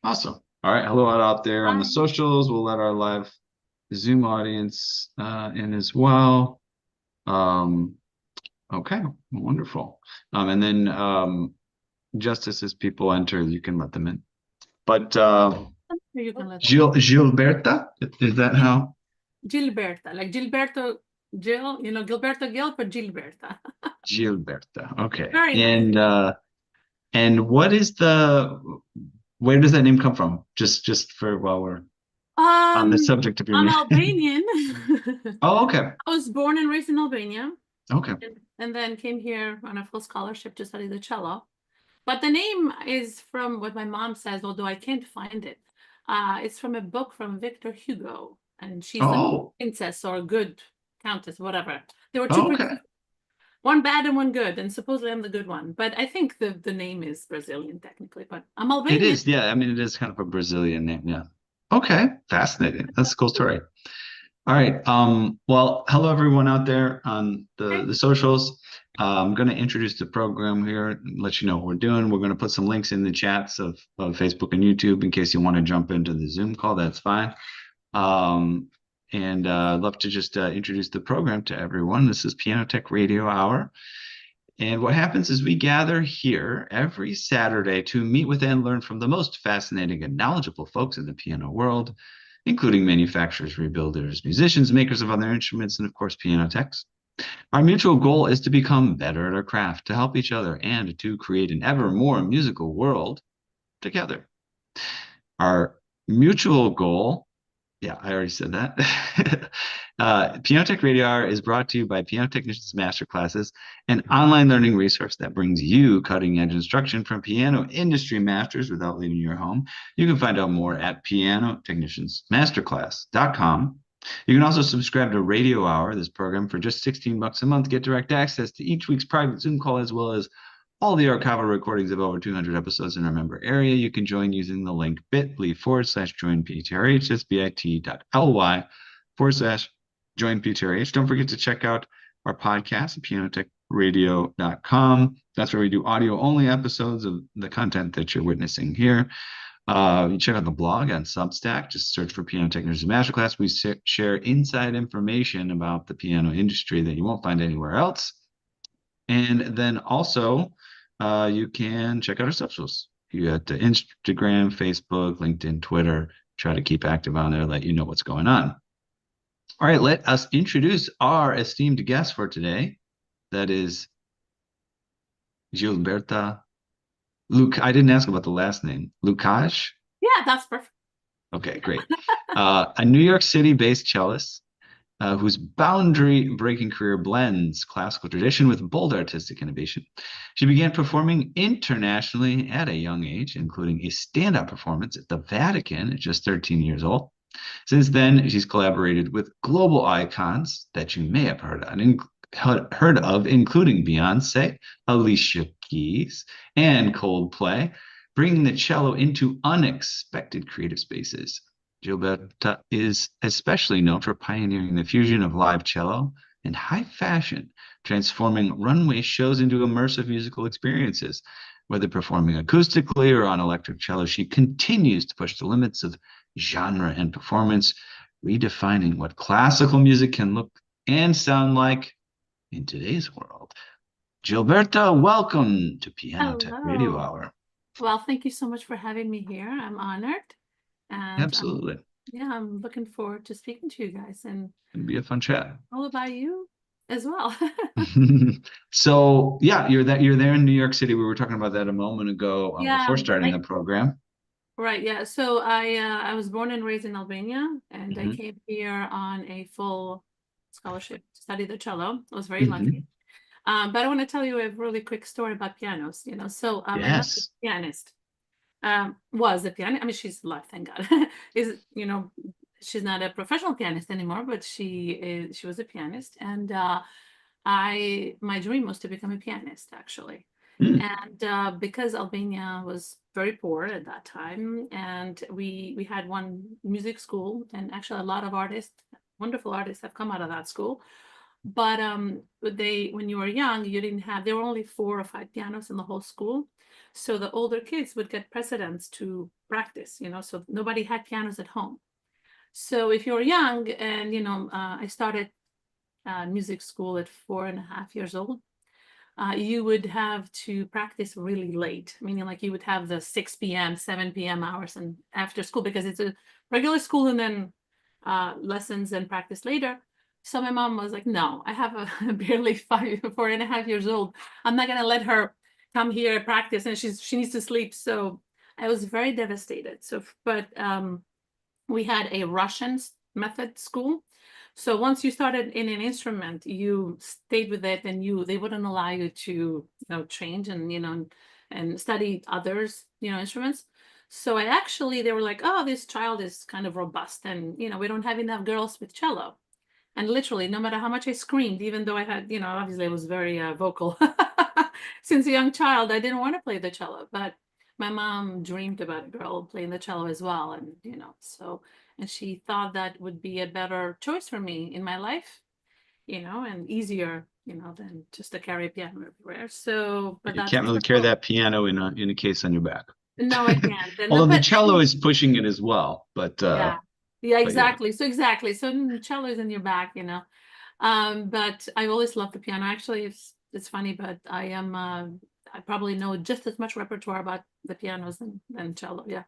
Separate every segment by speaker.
Speaker 1: Awesome. All right. Hello out there on the
Speaker 2: Hi.
Speaker 1: socials. We'll let our live Zoom audience in as well. Um, okay, wonderful. And then just as people enter, you can let them in. But
Speaker 2: You can let them in.
Speaker 1: Gilberta, is that
Speaker 2: Gil-
Speaker 1: how?
Speaker 2: Gilberta, like Gilberto Gil, Gilberto Gil, but Gilberta.
Speaker 1: Gilberta. Okay.
Speaker 2: Very nice.
Speaker 1: And what is where does that name come from? Just for while we're on the subject of your
Speaker 2: I'm
Speaker 1: name.
Speaker 2: Albanian.
Speaker 1: Oh, okay.
Speaker 2: I was born and raised in Albania
Speaker 1: Okay.
Speaker 2: and then came here on a full scholarship to study the cello. But the name is from what my mom says, although I can't find it. It's from a book from Victor Hugo, and she's like
Speaker 1: Oh,
Speaker 2: princess or good countess, whatever. There were two
Speaker 1: oh, okay.
Speaker 2: princesses, one bad and one good, and supposedly I'm the good one. But I think the name is Brazilian technically, but I'm
Speaker 1: It
Speaker 2: Albanian.
Speaker 1: is, yeah. I mean, it is kind of a Brazilian name, yeah. Okay, fascinating. That's a cool story. All right. Well, hello everyone out there on the socials. I'm going to introduce the program here and let you know what we're doing. We're going to put some links in the chats of Facebook and YouTube in case you want to jump into the Zoom call. That's fine. Um, and I'd love to just introduce the program to everyone. This is Piano Tech Radio Hour. And what happens is we gather here every Saturday to meet with and learn from the most fascinating and knowledgeable folks in the piano world, including manufacturers, rebuilders, musicians, makers of other instruments, and of course, piano techs. Our mutual goal is to become better at our craft, to help each other, and to create an ever more musical world together. Our mutual goal, yeah, I already said that. Piano Tech Radio Hour is brought to you by Piano Technicians Masterclasses, an online learning resource that brings you cutting edge instruction from piano industry masters without leaving your home. You can find out more at pianotechniciansmasterclass.com. You can also subscribe to Radio Hour, this program, for just 16 bucks a month. Get direct access to each week's private Zoom call as well as all the archival recordings of over 200 episodes in our member area. You can join using the link bit.ly/join PTRH. That's bit.ly/join PTRH. Don't forget to check out our podcast at pianotechradio.com. That's where we do audio only episodes of the content that you're witnessing here. You check out the blog on Substack. Just search for Piano Technicians Masterclass. We share inside information about the piano industry that you won't find anywhere else. And then also, you can check out our socials. You got Instagram, Facebook, LinkedIn, Twitter. Try to keep active on there, let you know what's going on. All right, let us introduce our esteemed guest for today. That is Gjilberta Lucaj. I didn't ask about the last name. Lucaj?
Speaker 2: Yeah, that's perfect.
Speaker 1: Okay, great. A New York City-based cellist whose boundary breaking career blends classical tradition with bold artistic innovation. She began performing internationally at a young age, including a standout performance at the Vatican at just 13 years old. Since then, she's collaborated with global icons that you may have heard of, including Beyonce, Alicia Keys, and Coldplay, bringing the cello into unexpected creative spaces. Gjilberta is especially known for pioneering the fusion of live cello and high fashion, transforming runway shows into immersive musical experiences. Whether performing acoustically or on electric cello, she continues to push the limits of genre and performance, redefining what classical music can look and sound like in today's world. Gilberta, welcome to Piano Tech Radio
Speaker 2: Hello.
Speaker 1: Hour.
Speaker 2: Well, thank you so much for having me here. I'm honored, and
Speaker 1: Absolutely.
Speaker 2: yeah, I'm looking forward to speaking to you guys and
Speaker 1: It'd be a fun chat.
Speaker 2: all about you as well.
Speaker 1: So yeah, you're there in New York City. We were talking about that a moment ago
Speaker 2: Yeah,
Speaker 1: before starting
Speaker 2: like
Speaker 1: the program.
Speaker 2: right, yeah. So I was born and raised in Albania, and I
Speaker 1: Hmm.
Speaker 2: came here on a full scholarship to study the cello. I was very lucky.
Speaker 1: Hmm.
Speaker 2: But I want to tell you a really quick story about pianos. My mother is
Speaker 1: Yes.
Speaker 2: a pianist. Was a pianist. I mean, she's alive, thank God. Is she's not a professional pianist anymore, but she was a pianist, and I my dream was to become a pianist actually.
Speaker 1: Mm.
Speaker 2: And because Albania was very poor at that time, and we had one music school, and actually a lot of artists, wonderful artists, have come out of that school. But when you were young, you didn't have, there were only 4 or 5 pianos in the whole school. So the older kids would get precedence to practice, so nobody had pianos at home. So if you're young, and I started music school at 4.5 years old, you would have to practice really late, meaning like you would have the 6 p.m., 7 p.m. hours and after school, because it's a regular school and then lessons and practice later. So my mom was like, no, I have a barely 4.5 years old. I'm not gonna let her come here and practice, and she needs to sleep. So I was very devastated. So, but we had a Russian method school. So once you started in an instrument, you stayed with it, and they wouldn't allow you to, change and study others, instruments. So they were like, oh, this child is kind of robust, and we don't have enough girls with cello. And literally, no matter how much I screamed, even though I had, obviously I was very vocal since a young child, I didn't want to play the cello, but my mom dreamed about a girl playing the cello as well. And, and she thought that would be a better choice for me in my life, and easier, than just to carry a piano everywhere. So, but
Speaker 1: You
Speaker 2: that's
Speaker 1: can't really
Speaker 2: the
Speaker 1: carry that piano in a case on your back.
Speaker 2: no, I can't.
Speaker 1: Although the
Speaker 2: But
Speaker 1: cello is pushing it as well, but
Speaker 2: yeah, yeah,
Speaker 1: yeah.
Speaker 2: exactly. So exactly. So cello is in your back, But I always loved the piano. Actually, it's funny, but I probably know just as much repertoire about the pianos than cello. Yeah.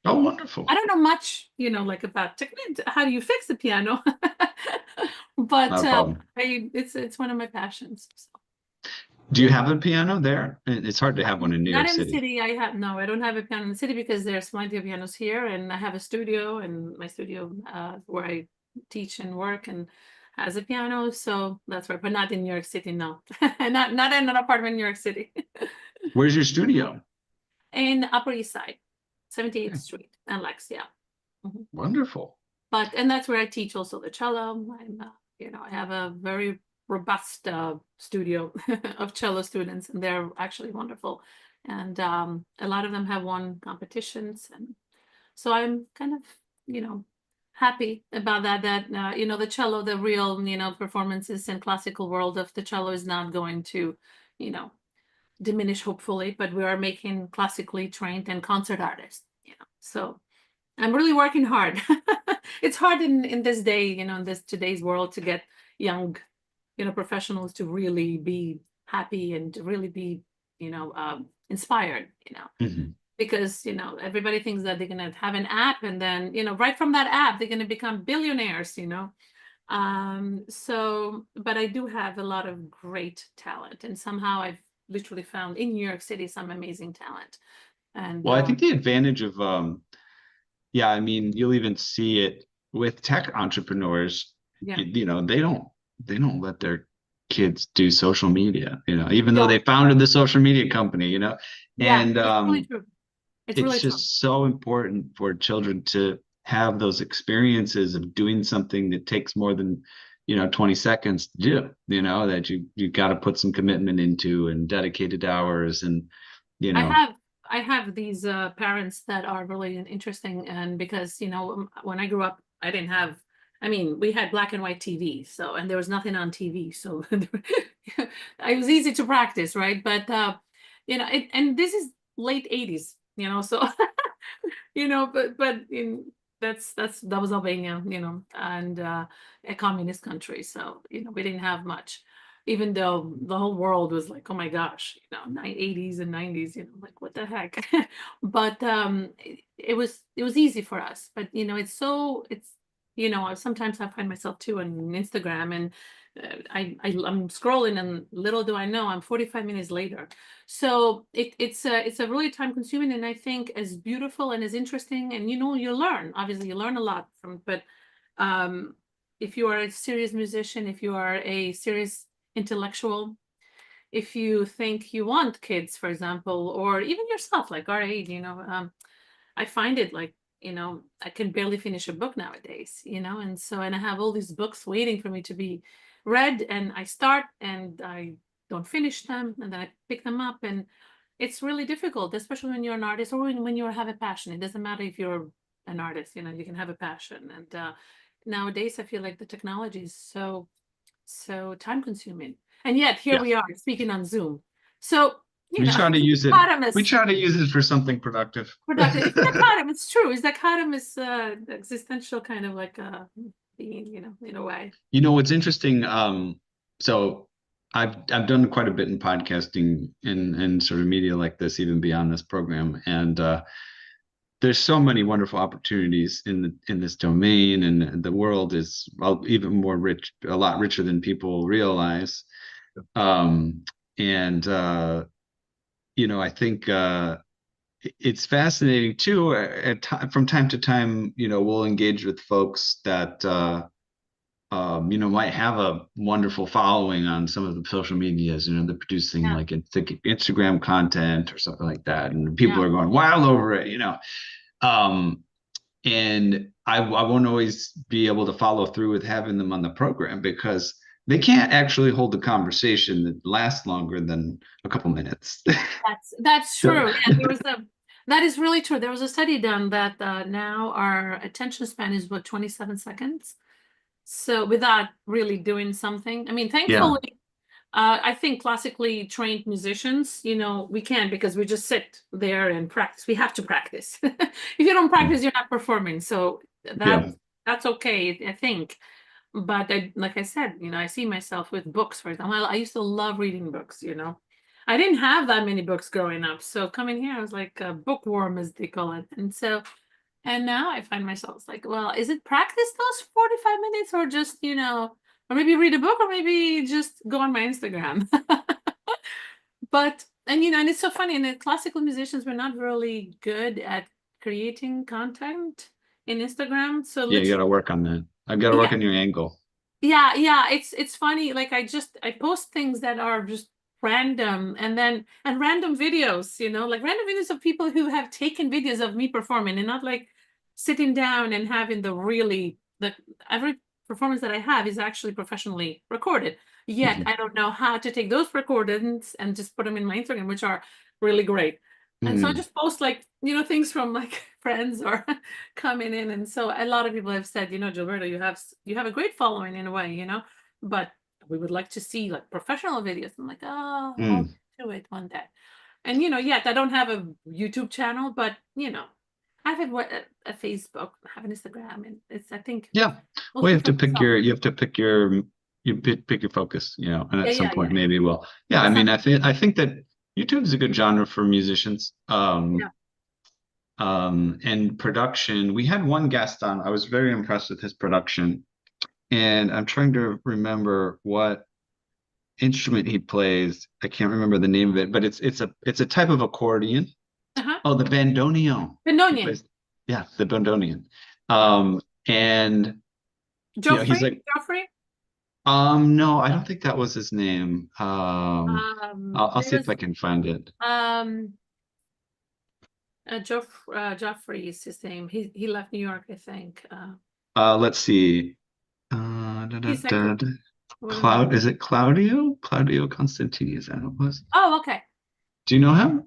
Speaker 1: Oh, wonderful.
Speaker 2: I don't know much, like about technique, how do you fix the piano?
Speaker 1: Not
Speaker 2: But
Speaker 1: a problem.
Speaker 2: it's one of my passions. So,
Speaker 1: Do you
Speaker 2: yeah.
Speaker 1: have a piano there? It's hard to have one in New
Speaker 2: Not
Speaker 1: York
Speaker 2: in the
Speaker 1: City.
Speaker 2: city. I don't have a piano in the city because there's plenty of pianos here, and I have a studio, and my studio where I teach and work and has a piano, so that's right. But not in New York City, no. Not in an apartment in New York City.
Speaker 1: Where's your studio?
Speaker 2: In Upper East Side, 78th
Speaker 1: Okay,
Speaker 2: Street and Lex, yeah. Mhm.
Speaker 1: wonderful.
Speaker 2: And that's where I teach also the cello. I have a very robust studio of cello students, and they're actually wonderful. And a lot of them have won competitions, and so I'm kind of, happy about that. The cello, the real, performances in classical world of the cello is not going to, you know, diminish hopefully, but we are making classically trained and concert artists. So I'm really working hard. It's hard in this day, in this today's world, to get young, professionals to really be happy and to really be, inspired,
Speaker 1: Mhm.
Speaker 2: because, everybody thinks that they're going to have an app, and then, right from that app, they're going to become billionaires. So, but I do have a lot of great talent, and somehow I've literally found in New York City some amazing talent. And
Speaker 1: Well, I think the advantage of yeah, I mean, you'll even see it with tech entrepreneurs.
Speaker 2: yeah,
Speaker 1: They don't let their kids do social media, even though
Speaker 2: yeah,
Speaker 1: they founded the social media company,
Speaker 2: yeah,
Speaker 1: and
Speaker 2: it's really true. It's
Speaker 1: it's
Speaker 2: really true.
Speaker 1: just so important for children to have those experiences of doing something that takes more than 20 seconds to do, that you got to put some commitment into and dedicated hours and you
Speaker 2: I
Speaker 1: know
Speaker 2: have I have these parents that are really interesting, and because when I grew up, I didn't have. I mean, we had black and white TV, so and there was nothing on TV, so it was easy to practice, right? But and this is late '80s, so but that was Albania, and a communist country, so we didn't have much, even though the whole world was like, oh my gosh, 80s and 90s, like what the heck. But it was easy for us, but sometimes I find myself too on Instagram, and I'm scrolling, and little do I know I'm 45 minutes later. So it's a really time consuming, and I think as beautiful and as interesting, and obviously you learn a lot from, but um if you are a serious musician, if you are a serious intellectual, if you think you want kids, for example, or even yourself, like our age, I find it like, I can barely finish a book nowadays, and I have all these books waiting for me to be read, and I start and I don't finish them, and then I pick them up, and it's really difficult, especially when you're an artist, or when you have a passion. It doesn't matter if you're an artist, you can have a passion. And nowadays I feel like the technology is so so time consuming. And yet here
Speaker 1: Yeah.
Speaker 2: we are speaking on Zoom. So,
Speaker 1: We try to use it. We
Speaker 2: dichotomous,
Speaker 1: try to use it for something productive.
Speaker 2: productive. It's dichotomous. It's true. It's dichotomous, existential kind of like being, in a way.
Speaker 1: You know what's interesting? So I've done quite a bit in podcasting and sort of media like this, even beyond this program. And there's so many wonderful opportunities in this domain, and the world is, well, even more rich, a lot richer than people realize. Um, and I think it's fascinating too. From time to time, we'll engage with folks that might have a wonderful following on some of the social medias. They're producing
Speaker 2: Yeah.
Speaker 1: like Instagram content or something like that, and people
Speaker 2: Yeah.
Speaker 1: are going wild over it. Um, and I won't always be able to follow through with having them on the program because they can't actually hold a conversation that lasts longer than a couple minutes.
Speaker 2: That's
Speaker 1: So,
Speaker 2: true. Yeah, that is really true. There was a study done that now our attention span is what, 27 seconds. So without really doing something, I mean,
Speaker 1: yeah,
Speaker 2: thankfully, I think classically trained musicians, we can because we just sit there and practice. We have to practice. If you don't practice, you're not performing. So
Speaker 1: yeah,
Speaker 2: that's okay, I think. But like I said, I see myself with books, for example. I used to love reading books. I didn't have that many books growing up. So coming here, I was like a bookworm, as they call it. And now I find myself like, well, is it practice those 45 minutes or just, or maybe read a book or maybe just go on my Instagram. And it's so funny. And the classical musicians were not really good at creating content in Instagram. So
Speaker 1: yeah. You got
Speaker 2: literally,
Speaker 1: to work on that. I got to work
Speaker 2: yeah,
Speaker 1: on your angle.
Speaker 2: yeah. It's funny. Like I post things that are just random and random videos, like random videos of people who have taken videos of me performing and not like sitting down and having the every performance that I have is actually professionally recorded. Yet
Speaker 1: Mhm.
Speaker 2: I don't know how to take those recordings and just put them in my Instagram, which are really great. And so I
Speaker 1: Mm.
Speaker 2: just post like, things from like friends or coming in. And so a lot of people have said, Gilberta, you have a great following in a way, but we would like to see like professional videos. I'm like, oh, I'll
Speaker 1: Mm.
Speaker 2: do it one day. And yet I don't have a YouTube channel, but I have a Facebook, I have an Instagram, and I think
Speaker 1: Yeah. Well,
Speaker 2: mostly for myself.
Speaker 1: you have to pick pick your focus, and
Speaker 2: Yeah,
Speaker 1: at some
Speaker 2: yeah,
Speaker 1: point
Speaker 2: yeah.
Speaker 1: maybe well, yeah. I
Speaker 2: It's
Speaker 1: mean,
Speaker 2: not.
Speaker 1: I think that YouTube is a good genre for musicians.
Speaker 2: Yeah.
Speaker 1: And production. We had one guest on. I was very impressed with his production, and I'm trying to remember what instrument he plays. I can't remember the name of it, but it's a type of accordion.
Speaker 2: Uh-huh.
Speaker 1: Oh, the bandoneon. He
Speaker 2: Benonian.
Speaker 1: plays, yeah, the bandoneon. And he's
Speaker 2: Joffrey?
Speaker 1: like,
Speaker 2: Joffrey?
Speaker 1: no, I don't think that was his name. I'll
Speaker 2: There
Speaker 1: see if
Speaker 2: was
Speaker 1: I can find it.
Speaker 2: Joffrey is his name. He left New York, I think.
Speaker 1: Let's see.
Speaker 2: He's like one of the.
Speaker 1: Is it Claudio? Claudio Constantini, is that what it was?
Speaker 2: Oh, okay.
Speaker 1: Do you know him?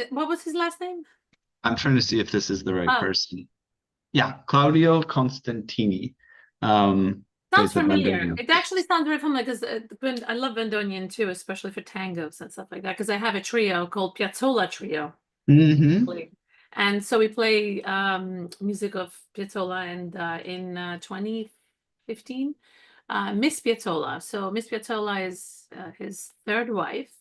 Speaker 2: What was his last name?
Speaker 1: I'm trying to see if this is the right
Speaker 2: Oh,
Speaker 1: person. Yeah, Claudio Constantini.
Speaker 2: sounds
Speaker 1: Plays the
Speaker 2: familiar.
Speaker 1: bandoneon.
Speaker 2: It actually sounds very familiar because I love Bandonian too, especially for tangos and stuff like that. Because I have a trio called Piazzolla Trio.
Speaker 1: Mm-hmm.
Speaker 2: And so we play music of Piazzolla, and in 2015, Miss Piazzolla. So Miss Piazzolla is his third wife.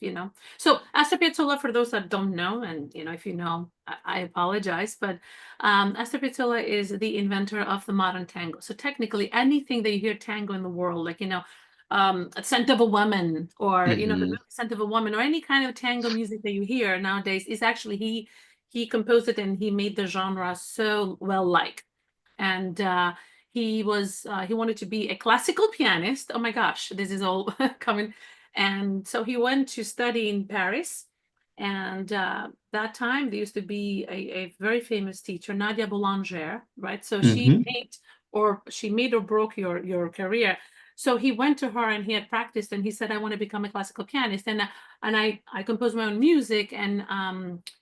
Speaker 2: So Astor Piazzolla, for those that don't know, and if you know, I apologize, but Astor Piazzolla is the inventor of the modern tango. So technically, anything that you hear tango in the world, like a scent of a woman, or the
Speaker 1: Mm-hmm.
Speaker 2: movie Scent of a Woman, or any kind of tango music that you hear nowadays, is actually he composed it and he made the genre so well liked. And he wanted to be a classical pianist. Oh my gosh, this is all coming. And so he went to study in Paris. And that time there used to be a very famous teacher, Nadia Boulanger, right? So
Speaker 1: Mm-hmm.
Speaker 2: she made or broke your career. So he went to her and he had practiced and he said, I want to become a classical pianist. And I composed my own music. And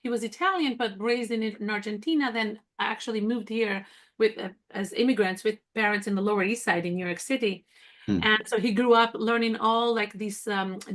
Speaker 2: he was Italian, but raised in Argentina. Then I actually moved here as immigrants with parents in the Lower East Side in New York City. And so he grew up learning all like these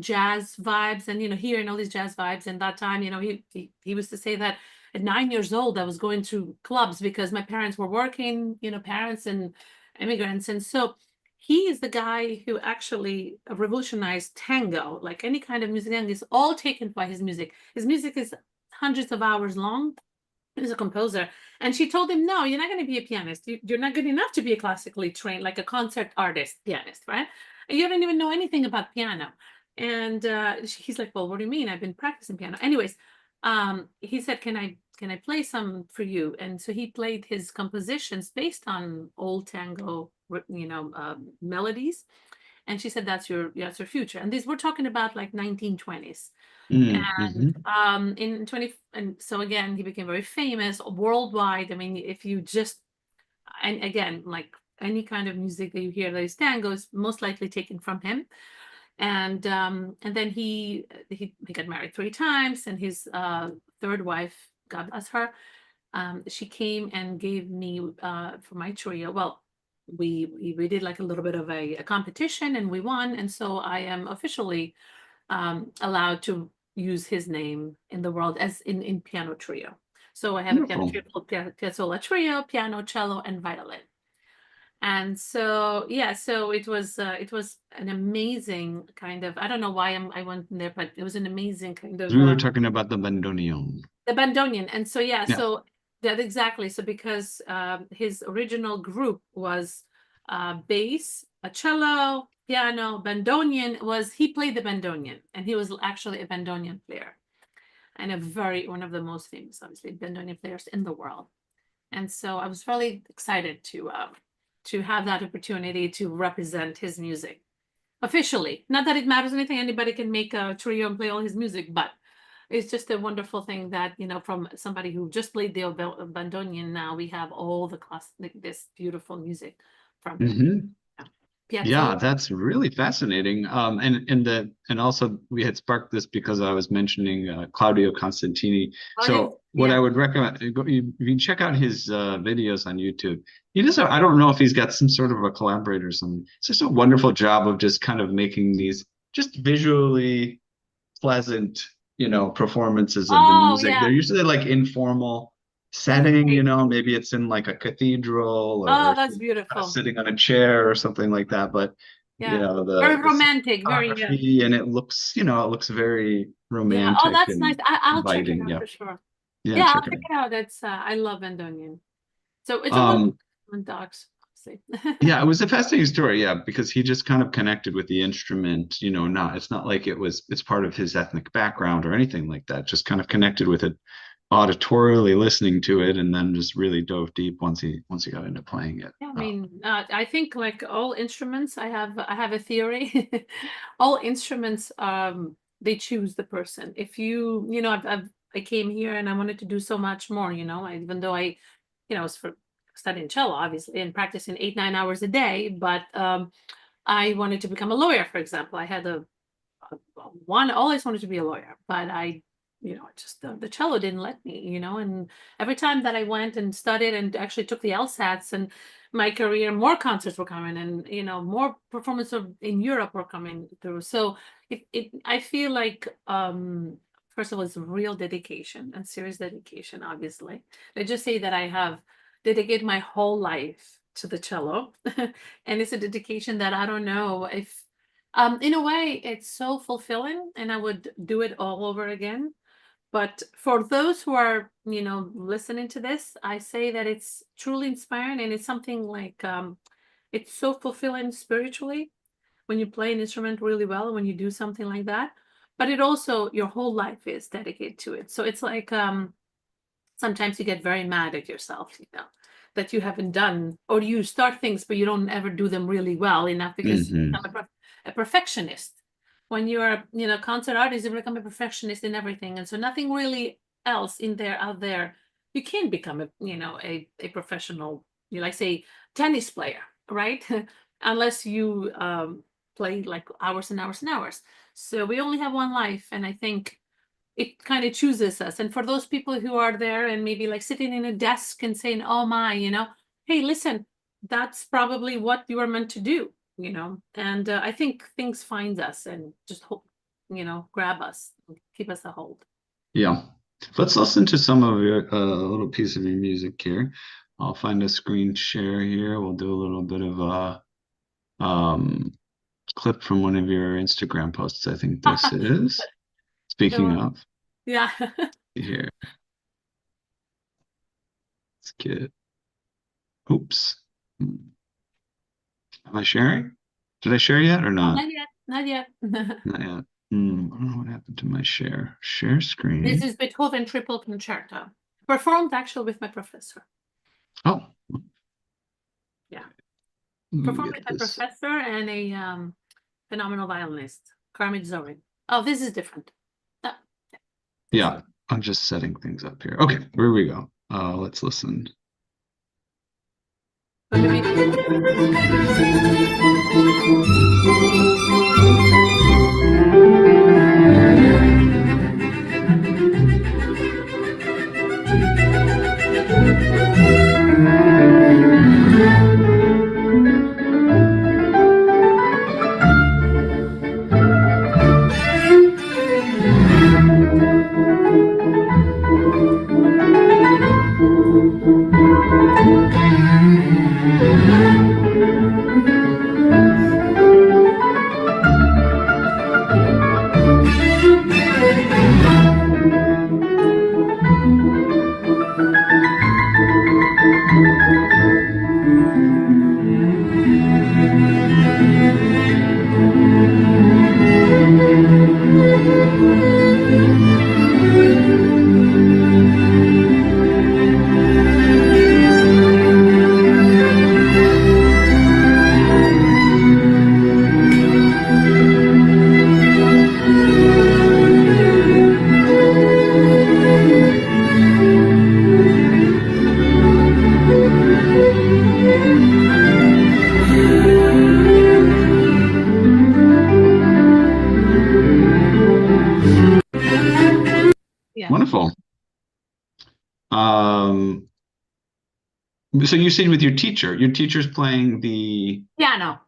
Speaker 2: jazz vibes and, hearing all these jazz vibes. And that time, he was to say that at 9 years old, I was going to clubs because my parents were working, parents and immigrants. And so he is the guy who actually revolutionized tango, like any kind of music. And it's all taken by his music. His music is hundreds of hours long. He's a composer. And she told him, no, you're not going to be a pianist. You're not good enough to be a classically trained, like a concert artist pianist, right? And you don't even know anything about piano. And he's like, well, what do you mean? I've been practicing piano. Anyways, he said, can I play some for you? And so he played his compositions based on old tango, melodies. And she said, that's your future. And these, we're talking about like 1920s. And and so again, he became very famous worldwide. I mean, if you just, and again, like any kind of music that you hear that is tango is most likely taken from him. And then he got married 3 times, and his third wife, God bless her, she came and gave me for my trio. Well, we did like a little bit of a competition, and we won, and so I am officially allowed to use his name in the world as in piano trio. So I have a piano trio called Piazzolla Trio, piano, cello, and violin. And so yeah, so it was an amazing kind of, I don't know why I went in there, but it was an amazing kind of
Speaker 1: We were talking about the bandoneon.
Speaker 2: the bandoneon. And so yeah, so that exactly. So because his original group was bass, a cello, piano, bandoneon. He played the bandoneon, and he was actually a bandoneon player, and one of the most famous, obviously, bandoneon players in the world. And so I was really excited to have that opportunity to represent his music officially. Not that it matters anything, anybody can make a trio and play all his music, but it's just a wonderful thing that, from somebody who just played the bandoneon, now we have all the this beautiful music from him.
Speaker 1: Yeah, that's really fascinating. And also we had sparked this because I was mentioning Claudio Constantini. So what I would recommend, you can check out his videos on YouTube. He does, I don't know if he's got some sort of a collaborator or something. It's just a wonderful job of just kind of making these just visually pleasant, performances of the music. They're usually like informal setting, maybe it's in like a cathedral or
Speaker 2: that's beautiful,
Speaker 1: sitting on a chair or something like that. But the
Speaker 2: very romantic, very
Speaker 1: and it looks very romantic.
Speaker 2: Oh, that's nice. I'll check it out for sure. I'll check it out. That's I love bandoneon. So it's a dogs.
Speaker 1: Yeah, it was a fascinating story. Yeah, because he just kind of connected with the instrument. It's not like it's part of his ethnic background or anything like that. Just kind of connected with it auditorially, listening to it, and then just really dove deep once he got into playing it.
Speaker 2: Yeah, I mean, I think like all instruments, I have a theory. All instruments, they choose the person. If I came here and I wanted to do so much more, even though I was studying cello, obviously, and practicing 8-9 hours a day, but I wanted to become a lawyer, for example. I had always wanted to be a lawyer, but I just the cello didn't let me, and every time that I went and studied and actually took the LSATs and my career, more concerts were coming, and more performances in Europe were coming through. So I feel like first of all, it's real dedication and serious dedication, obviously. Let's just say that I have dedicated my whole life to the cello, and it's a dedication that I don't know if in a way it's so fulfilling, and I would do it all over again. But for those who are, listening to this, I say that it's truly inspiring, and it's something like it's so fulfilling spiritually when you play an instrument really well, when you do something like that. But it also, your whole life is dedicated to it. So it's like sometimes you get very mad at yourself, that you haven't done, or you start things, but you don't ever do them really well enough because I'm a perfectionist. When you're a concert artist, you become a perfectionist in everything, and so nothing really else out there. You can't become a professional, like say tennis player, right? Unless you play like hours and hours and hours. So we only have one life, and I think it kind of chooses us. And for those people who are there and maybe like sitting in a desk and saying, oh my, hey, listen, that's probably what you are meant to do. you know, and I think things find us and just hope, you know, grab us, keep us a hold.
Speaker 1: Yeah. Let's listen to some of your little piece of your music here. I'll find a screen share here. We'll do a little bit of a clip from one of your Instagram posts. I think this is. Speaking
Speaker 2: Sure.
Speaker 1: of,
Speaker 2: Yeah.
Speaker 1: here. Let's get. Oops. Am I sharing? Did I share yet or
Speaker 2: Oh,
Speaker 1: not?
Speaker 2: not yet, not yet.
Speaker 1: Not yet. I don't know what happened to my share. Share
Speaker 2: This
Speaker 1: screen.
Speaker 2: is Beethoven Triple Concerto, performed actually with my professor.
Speaker 1: Oh,
Speaker 2: Yeah,
Speaker 1: let me
Speaker 2: performed
Speaker 1: get
Speaker 2: with my
Speaker 1: this.
Speaker 2: professor and a phenomenal violinist, Kermit Zorin. Oh, this is different. Ah, yeah, this
Speaker 1: Yeah,
Speaker 2: one.
Speaker 1: I'm just setting things up here. Okay, here we go. Let's listen.
Speaker 2: But let me. Yeah,
Speaker 1: Wonderful. Um, so you stayed with your teacher. Your teacher's playing the
Speaker 2: piano.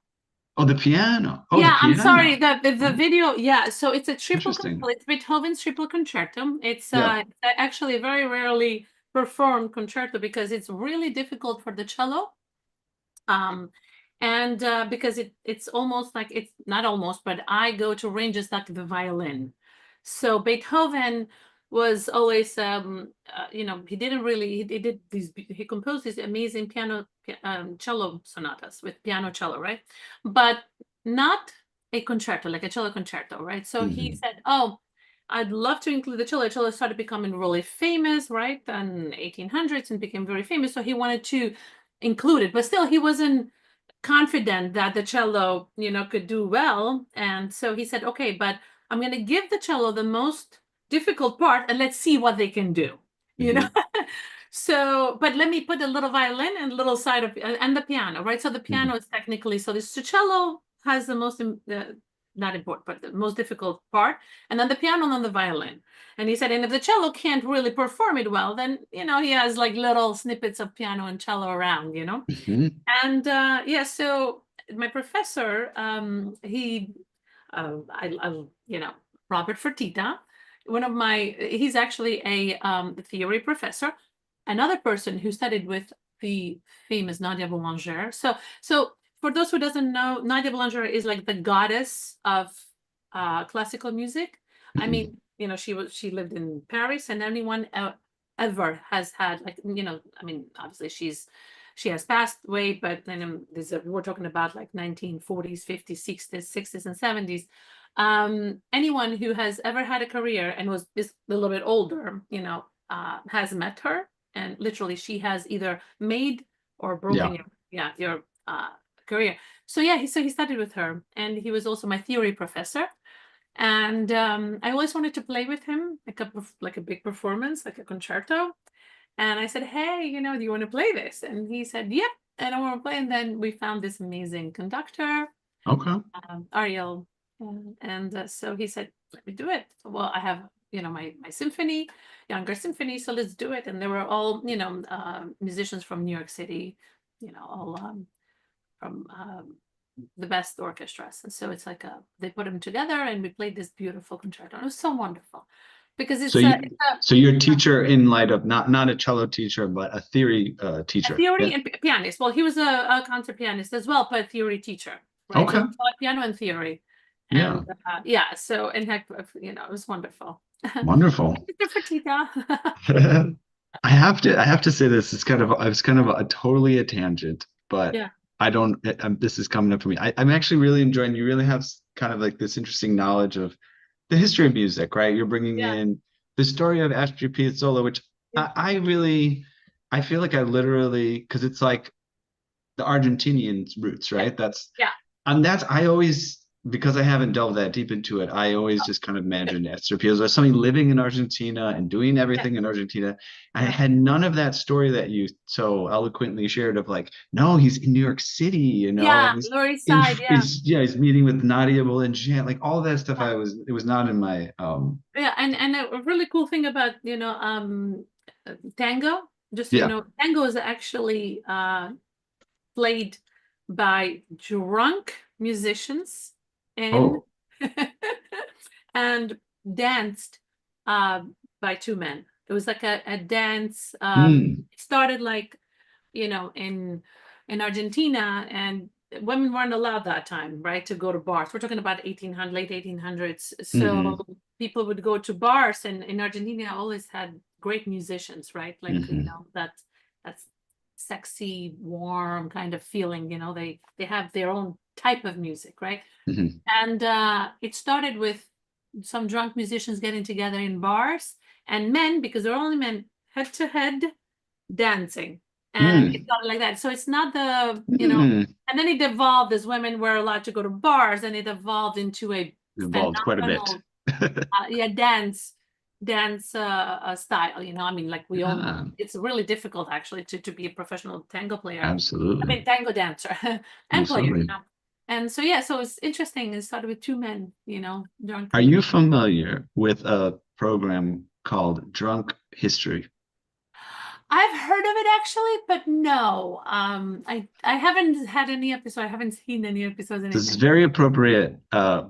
Speaker 1: the piano. Oh, the
Speaker 2: Yeah, I'm sorry.
Speaker 1: piano.
Speaker 2: The
Speaker 1: Oh,
Speaker 2: video. Yeah, so it's a triple.
Speaker 1: interesting.
Speaker 2: It's Beethoven's Triple Concerto. It's
Speaker 1: Yeah.
Speaker 2: actually a very rarely performed concerto because it's really difficult for the cello. Um, and because it's almost like it's not almost, but I go to ranges like the violin. So Beethoven was always, you know, he didn't really he did these he composed these amazing cello sonatas with piano cello, right? But not a concerto like a cello concerto, right? So he
Speaker 1: Hmm.
Speaker 2: said, "Oh, I'd love to include the cello." Cello started becoming really famous, right, in 1800s and became very famous. So he wanted to included, but still he wasn't confident that the cello, you know, could do well. And so he said, okay, but I'm going to give the cello the most difficult part and let's see what they can do, you know?
Speaker 1: Hmm.
Speaker 2: So, but let me put a little violin and a little side of, and the piano, right? So the
Speaker 1: Hmm.
Speaker 2: piano is technically, so this the cello has the most, not important, but the most difficult part. And then the piano and then the violin. And he said, and if the cello can't really perform it well, then, you know, he has like little snippets of piano and cello around, you know?
Speaker 1: Hmm.
Speaker 2: And yeah, so my professor, he, you know, Robert Fertitta, one of my, he's actually a theory professor, another person who studied with the famous Nadia Boulanger. So for those who doesn't know, Nadia Boulanger is like the goddess of classical music. I
Speaker 1: Hmm.
Speaker 2: mean, you know, she lived in Paris, and anyone ever has had like, you know, I mean, obviously she has passed away, but then we're talking about like 1940s, 50s, 60s, 60s, and 70s. Anyone who has ever had a career and was just a little bit older, you know, has met her, and literally she has either made or broken
Speaker 1: Yeah.
Speaker 2: your career. So yeah, so he studied with her, and he was also my theory professor. And I always wanted to play with him, like a big performance, like a concerto. And I said, hey, you know, do you want to play this? And he said, yep, and I want to play. And then we found this amazing conductor,
Speaker 1: Okay.
Speaker 2: Ariel. And so he said, let me do it. Well, I have, you know, my symphony, younger symphony, so let's do it. And they were all, you know, musicians from New York City, you know, all from the best orchestras. And so it's like they put them together and we played this beautiful concerto. And it was so wonderful because
Speaker 1: So
Speaker 2: it's
Speaker 1: so you're a teacher in light of not a cello teacher, but a theory
Speaker 2: a
Speaker 1: teacher.
Speaker 2: theory
Speaker 1: Yeah.
Speaker 2: and pianist. Well, he was a concert pianist as well, but a theory teacher, right?
Speaker 1: Okay.
Speaker 2: So piano and theory.
Speaker 1: Yeah.
Speaker 2: And yeah, so and heck, it was wonderful.
Speaker 1: Wonderful.
Speaker 2: Mr. Fertitta.
Speaker 1: I have to say this. It's kind of a totally a tangent, but
Speaker 2: Yeah,
Speaker 1: I don't. This is coming up for me. I'm actually really enjoying. You really have kind of like this interesting knowledge of the history of music, right? You're bringing
Speaker 2: yeah,
Speaker 1: in the story of Astrid Piazzolla, which
Speaker 2: yeah,
Speaker 1: I really, I feel like I literally, because it's like the Argentinian roots,
Speaker 2: yeah,
Speaker 1: right?
Speaker 2: yeah.
Speaker 1: That's I always, because I haven't delved that deep into it, I always just kind of imagined Esther Piazzolla as somebody living in Argentina and doing
Speaker 2: Yeah,
Speaker 1: everything in Argentina. I
Speaker 2: yeah.
Speaker 1: had none of that story that you so eloquently shared of like, no, he's in New York City, and
Speaker 2: Yeah, Lower East Side, yeah.
Speaker 1: he's meeting with Nadia Boulanger, like all that stuff.
Speaker 2: Yeah.
Speaker 1: It was not in my
Speaker 2: Yeah, and a really cool thing about, tango, just so you
Speaker 1: yeah.
Speaker 2: know, tango is actually played by drunk musicians in
Speaker 1: Oh.
Speaker 2: and danced uh by two men. It was like a dance.
Speaker 1: Mm,
Speaker 2: It started like, in Argentina, and women weren't allowed that time, right, to go to bars. We're talking about 1800, late 1800s. So
Speaker 1: hmm
Speaker 2: people would go to bars, and in Argentina always had great musicians, right? Like,
Speaker 1: hmm
Speaker 2: that's sexy, warm kind of feeling, they have their own type of music, right?
Speaker 1: hmm
Speaker 2: And it started with some drunk musicians getting together in bars, and men, because they're only men, head to head dancing. And it
Speaker 1: mm,
Speaker 2: started like that. So it's not
Speaker 1: mm.
Speaker 2: and then it evolved as women were allowed to go to bars, and it evolved into a
Speaker 1: Involved quite a bit.
Speaker 2: phenomenal yeah, dance style. I mean, like we all know,
Speaker 1: Yeah,
Speaker 2: it's really difficult actually to be a professional tango player. I
Speaker 1: absolutely.
Speaker 2: mean, tango dancer and player.
Speaker 1: Absolutely.
Speaker 2: And so yeah, so it's interesting. It started with two men, drunk
Speaker 1: Are
Speaker 2: and
Speaker 1: you familiar with a program called Drunk History?
Speaker 2: I've heard of it actually, but no. I haven't had any episode. I haven't seen any episodes,
Speaker 1: This is
Speaker 2: anything.
Speaker 1: very appropriate,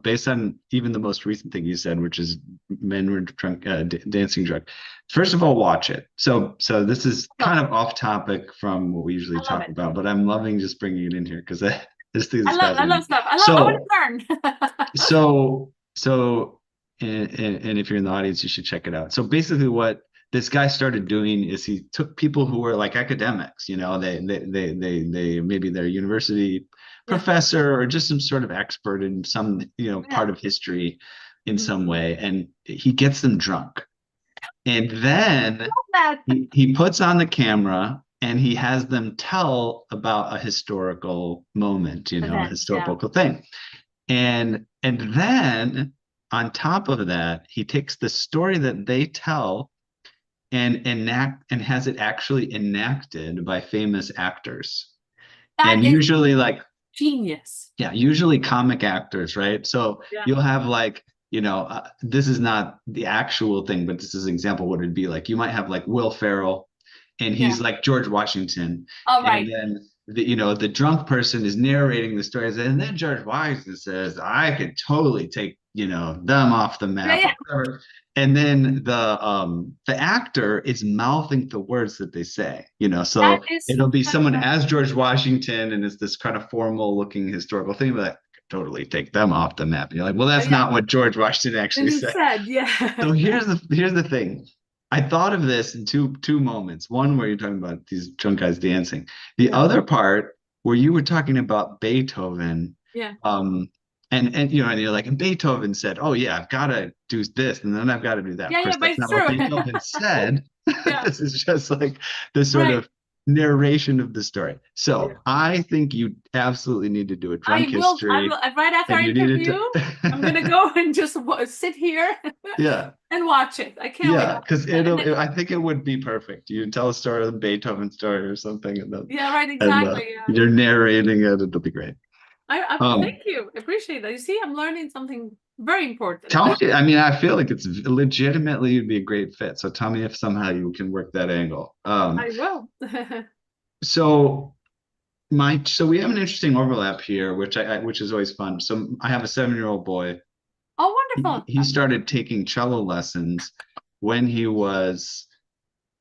Speaker 1: based on even the most recent thing you said, which is men were drunk, dancing drunk. First of all, watch it. So this is
Speaker 2: So,
Speaker 1: kind of off topic from what we usually
Speaker 2: I love
Speaker 1: talk
Speaker 2: it.
Speaker 1: about, but I'm loving just bringing it in here because I this thing is
Speaker 2: I love
Speaker 1: fascinating.
Speaker 2: stuff. I want
Speaker 1: So
Speaker 2: to learn.
Speaker 1: So, and if you're in the audience, you should check it out. So basically, what this guy started doing is he took people who were like academics, they maybe they're a university
Speaker 2: Yeah,
Speaker 1: professor or just some sort of expert in some,
Speaker 2: yeah.
Speaker 1: part of history in
Speaker 2: Mhm.
Speaker 1: some way, and he gets them drunk. And then
Speaker 2: That
Speaker 1: he puts on the camera and he has them tell about a historical moment, a
Speaker 2: event, yeah.
Speaker 1: historical thing. And then on top of that, he takes the story that they tell and has it actually enacted by famous actors.
Speaker 2: That
Speaker 1: And
Speaker 2: is
Speaker 1: usually like,
Speaker 2: genius.
Speaker 1: yeah, usually comic actors, right? So
Speaker 2: Yeah,
Speaker 1: you'll have like, this is not the actual thing, but this is an example of what it'd be like. You might have like Will Ferrell, and
Speaker 2: yeah.
Speaker 1: he's like George Washington,
Speaker 2: All
Speaker 1: and
Speaker 2: right.
Speaker 1: then the drunk person is narrating the stories, and then George Washington says, "I could totally take them off the
Speaker 2: Yeah,
Speaker 1: map,"
Speaker 2: yeah.
Speaker 1: or whatever. And then the actor is mouthing the words that they say,
Speaker 2: That
Speaker 1: so
Speaker 2: is
Speaker 1: it'll be someone
Speaker 2: fantastic.
Speaker 1: as George Washington, and it's this kind of formal looking historical thing, but I could totally take them off the map. And you're like, well, that's
Speaker 2: Yeah.
Speaker 1: not what George Washington actually
Speaker 2: And you
Speaker 1: said.
Speaker 2: said,
Speaker 1: So
Speaker 2: yeah.
Speaker 1: here's the thing. I thought of this in two moments. One where you're talking about these drunk guys dancing. The
Speaker 2: Yeah.
Speaker 1: other part where you were talking about Beethoven,
Speaker 2: Yeah.
Speaker 1: um, and and you're like, and Beethoven said, "Oh yeah, I've got to do this, and then I've got to do that." Of
Speaker 2: Yeah, yeah,
Speaker 1: course,
Speaker 2: but
Speaker 1: that's
Speaker 2: it's
Speaker 1: not what
Speaker 2: true.
Speaker 1: Beethoven said.
Speaker 2: Yeah.
Speaker 1: This is just like the sort
Speaker 2: Right.
Speaker 1: of narration of the story.
Speaker 2: Yeah.
Speaker 1: So I think you absolutely need to do a
Speaker 2: I
Speaker 1: drunk
Speaker 2: will,
Speaker 1: history,
Speaker 2: right after our
Speaker 1: and you needed
Speaker 2: interview, I'm gonna
Speaker 1: to,
Speaker 2: go and just sit here
Speaker 1: yeah.
Speaker 2: and watch it. I can't wait.
Speaker 1: Yeah, because
Speaker 2: And then,
Speaker 1: I think it would be perfect. You tell a story, a Beethoven story or something,
Speaker 2: yeah, right,
Speaker 1: and
Speaker 2: exactly. Yeah.
Speaker 1: you're narrating it. It'll be great.
Speaker 2: Thank
Speaker 1: Um,
Speaker 2: you. I appreciate that. You see, I'm learning something very important.
Speaker 1: Tell me. I mean, I feel like it's legitimately you'd be a great fit. So tell me if somehow you can work that angle.
Speaker 2: I will.
Speaker 1: So So we have an interesting overlap here, which is always fun. So I have a 7-year-old boy.
Speaker 2: Oh,
Speaker 1: He,
Speaker 2: wonderful.
Speaker 1: he started taking cello lessons when he was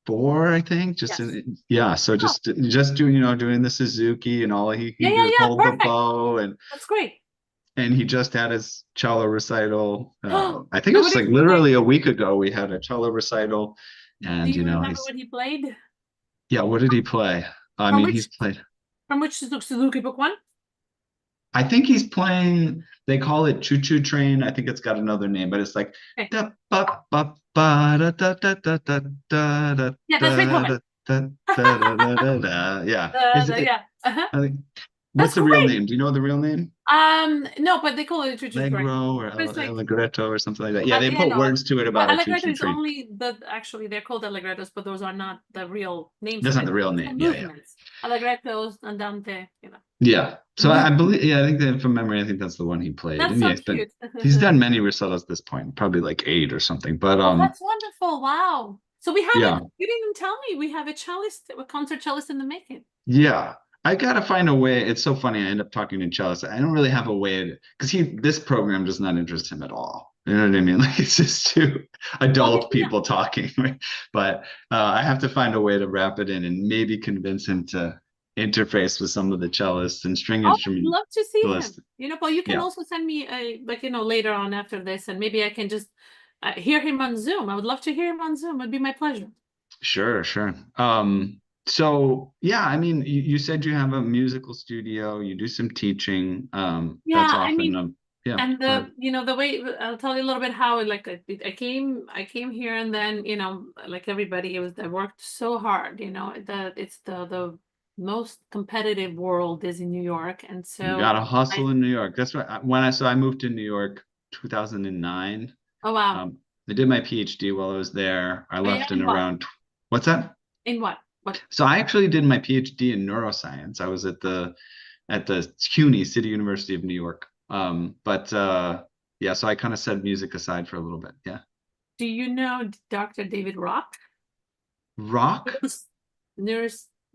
Speaker 1: 4, I think.
Speaker 2: Yes.
Speaker 1: Yeah. So
Speaker 2: Oh,
Speaker 1: just doing, doing the Suzuki, and all he
Speaker 2: yeah,
Speaker 1: can do
Speaker 2: yeah,
Speaker 1: is
Speaker 2: yeah.
Speaker 1: hold the
Speaker 2: Perfect.
Speaker 1: bow, and
Speaker 2: That's great.
Speaker 1: he just had his cello recital.
Speaker 2: Oh,
Speaker 1: I think it
Speaker 2: and what
Speaker 1: was
Speaker 2: did
Speaker 1: like
Speaker 2: he play?
Speaker 1: literally a week ago. We had a cello recital,
Speaker 2: Do
Speaker 1: and
Speaker 2: you remember
Speaker 1: he's
Speaker 2: what he played?
Speaker 1: yeah. What did he play? I
Speaker 2: From
Speaker 1: mean,
Speaker 2: which
Speaker 1: he's played.
Speaker 2: Suzuki book one?
Speaker 1: I think he's playing. They call it Choo Choo Train. I think it's got another name, but it's like
Speaker 2: Okay.
Speaker 1: da ba ba ba da da da da da da da
Speaker 2: Yeah, that's
Speaker 1: da
Speaker 2: Beethoven.
Speaker 1: da da da da da da da. Yeah. Is it?
Speaker 2: Yeah. Uh-huh.
Speaker 1: I think.
Speaker 2: That's
Speaker 1: What's the real
Speaker 2: great.
Speaker 1: name? Do you know the real name?
Speaker 2: No, but they call it a train.
Speaker 1: Allegro or
Speaker 2: But it's like,
Speaker 1: Allegretto or something like that. Yeah, they
Speaker 2: yeah,
Speaker 1: put
Speaker 2: no.
Speaker 1: words to it
Speaker 2: But
Speaker 1: about a choo
Speaker 2: Allegretto
Speaker 1: choo
Speaker 2: is
Speaker 1: train.
Speaker 2: only actually they're called Allegrettos, but those are not the real names
Speaker 1: That's
Speaker 2: of
Speaker 1: not
Speaker 2: it.
Speaker 1: the real
Speaker 2: It's the
Speaker 1: name. Yeah, yeah.
Speaker 2: movements. Allegrettos, Andante,
Speaker 1: Yeah. So I
Speaker 2: Move.
Speaker 1: believe, yeah, I think that from memory, I think that's the one he played.
Speaker 2: That's
Speaker 1: And
Speaker 2: so
Speaker 1: yeah,
Speaker 2: cute.
Speaker 1: he's done many recitals at this point, probably like 8 or something. But
Speaker 2: Oh, that's wonderful. Wow. So we have
Speaker 1: yeah,
Speaker 2: you didn't tell me we have a cellist, a concert cellist in the making.
Speaker 1: yeah. I gotta find a way. It's so funny. I end up talking to cellists. I don't really have a way because this program does not interest him at all. You know what I mean? Like it's just two
Speaker 2: Well,
Speaker 1: adult people talking, right? But I have to find a way to wrap it in and maybe convince him to interface with some of the cellists and string
Speaker 2: oh, I'd love to see him.
Speaker 1: instrumentalists.
Speaker 2: But you can
Speaker 1: Yeah,
Speaker 2: also send me a later on after this, and maybe I can just hear him on Zoom. I would love to hear him on Zoom. It'd be my pleasure.
Speaker 1: sure, sure. So yeah, I mean, you said you have a musical studio, you do some teaching. That's
Speaker 2: Yeah, I
Speaker 1: often
Speaker 2: mean,
Speaker 1: yeah,
Speaker 2: and
Speaker 1: go ahead.
Speaker 2: the way I'll tell you a little bit how like I came here, and then like everybody, I worked so hard. It's the most competitive world is in New York, and
Speaker 1: You
Speaker 2: so
Speaker 1: gotta
Speaker 2: I
Speaker 1: hustle in New York. That's what I moved to New York 2009.
Speaker 2: oh wow.
Speaker 1: Um, I did my PhD while I was there. I
Speaker 2: Oh yeah,
Speaker 1: left in
Speaker 2: in what?
Speaker 1: around what's that?
Speaker 2: In what?
Speaker 1: So I actually did my PhD in neuroscience. I was at the CUNY, City University of New York. But yeah, so I kind of set music aside for a little bit. Yeah.
Speaker 2: Do you know Dr. David Rock?
Speaker 1: Rock?
Speaker 2: Neuro,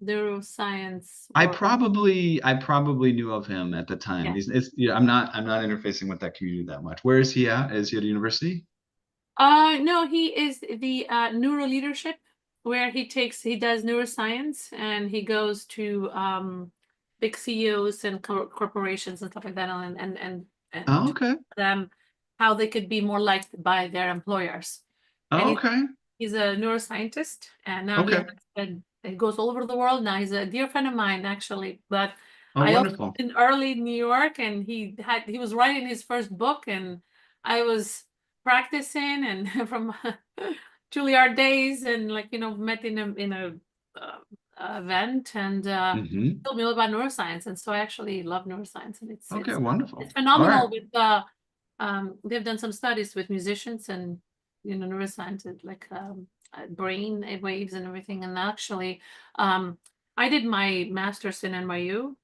Speaker 2: neuroscience
Speaker 1: I
Speaker 2: world.
Speaker 1: probably knew of him at the time.
Speaker 2: Yeah.
Speaker 1: Yeah, I'm not interfacing with that community that much. Where is he at? Is he at a university?
Speaker 2: No, he is the neuro leadership where he does neuroscience, and he goes to big CEOs and corporations and stuff like that, and
Speaker 1: Oh,
Speaker 2: to
Speaker 1: okay.
Speaker 2: them how they could be more liked by their employers. And
Speaker 1: Oh, okay.
Speaker 2: he's a neuroscientist, and now
Speaker 1: Okay.
Speaker 2: he goes all over the world. Now he's a dear friend of mine, actually. But
Speaker 1: Oh,
Speaker 2: I also
Speaker 1: wonderful.
Speaker 2: in early New York, and he was writing his first book, and I was practicing and from Juilliard days, and met in a event, and
Speaker 1: Hmm.
Speaker 2: told me all about neuroscience, and so I actually love neuroscience, and it's
Speaker 1: Okay,
Speaker 2: it's
Speaker 1: wonderful.
Speaker 2: it's
Speaker 1: All right.
Speaker 2: phenomenal with they've done some studies with musicians and neuroscience, like brain waves and everything, and actually um I did my master's in NYU,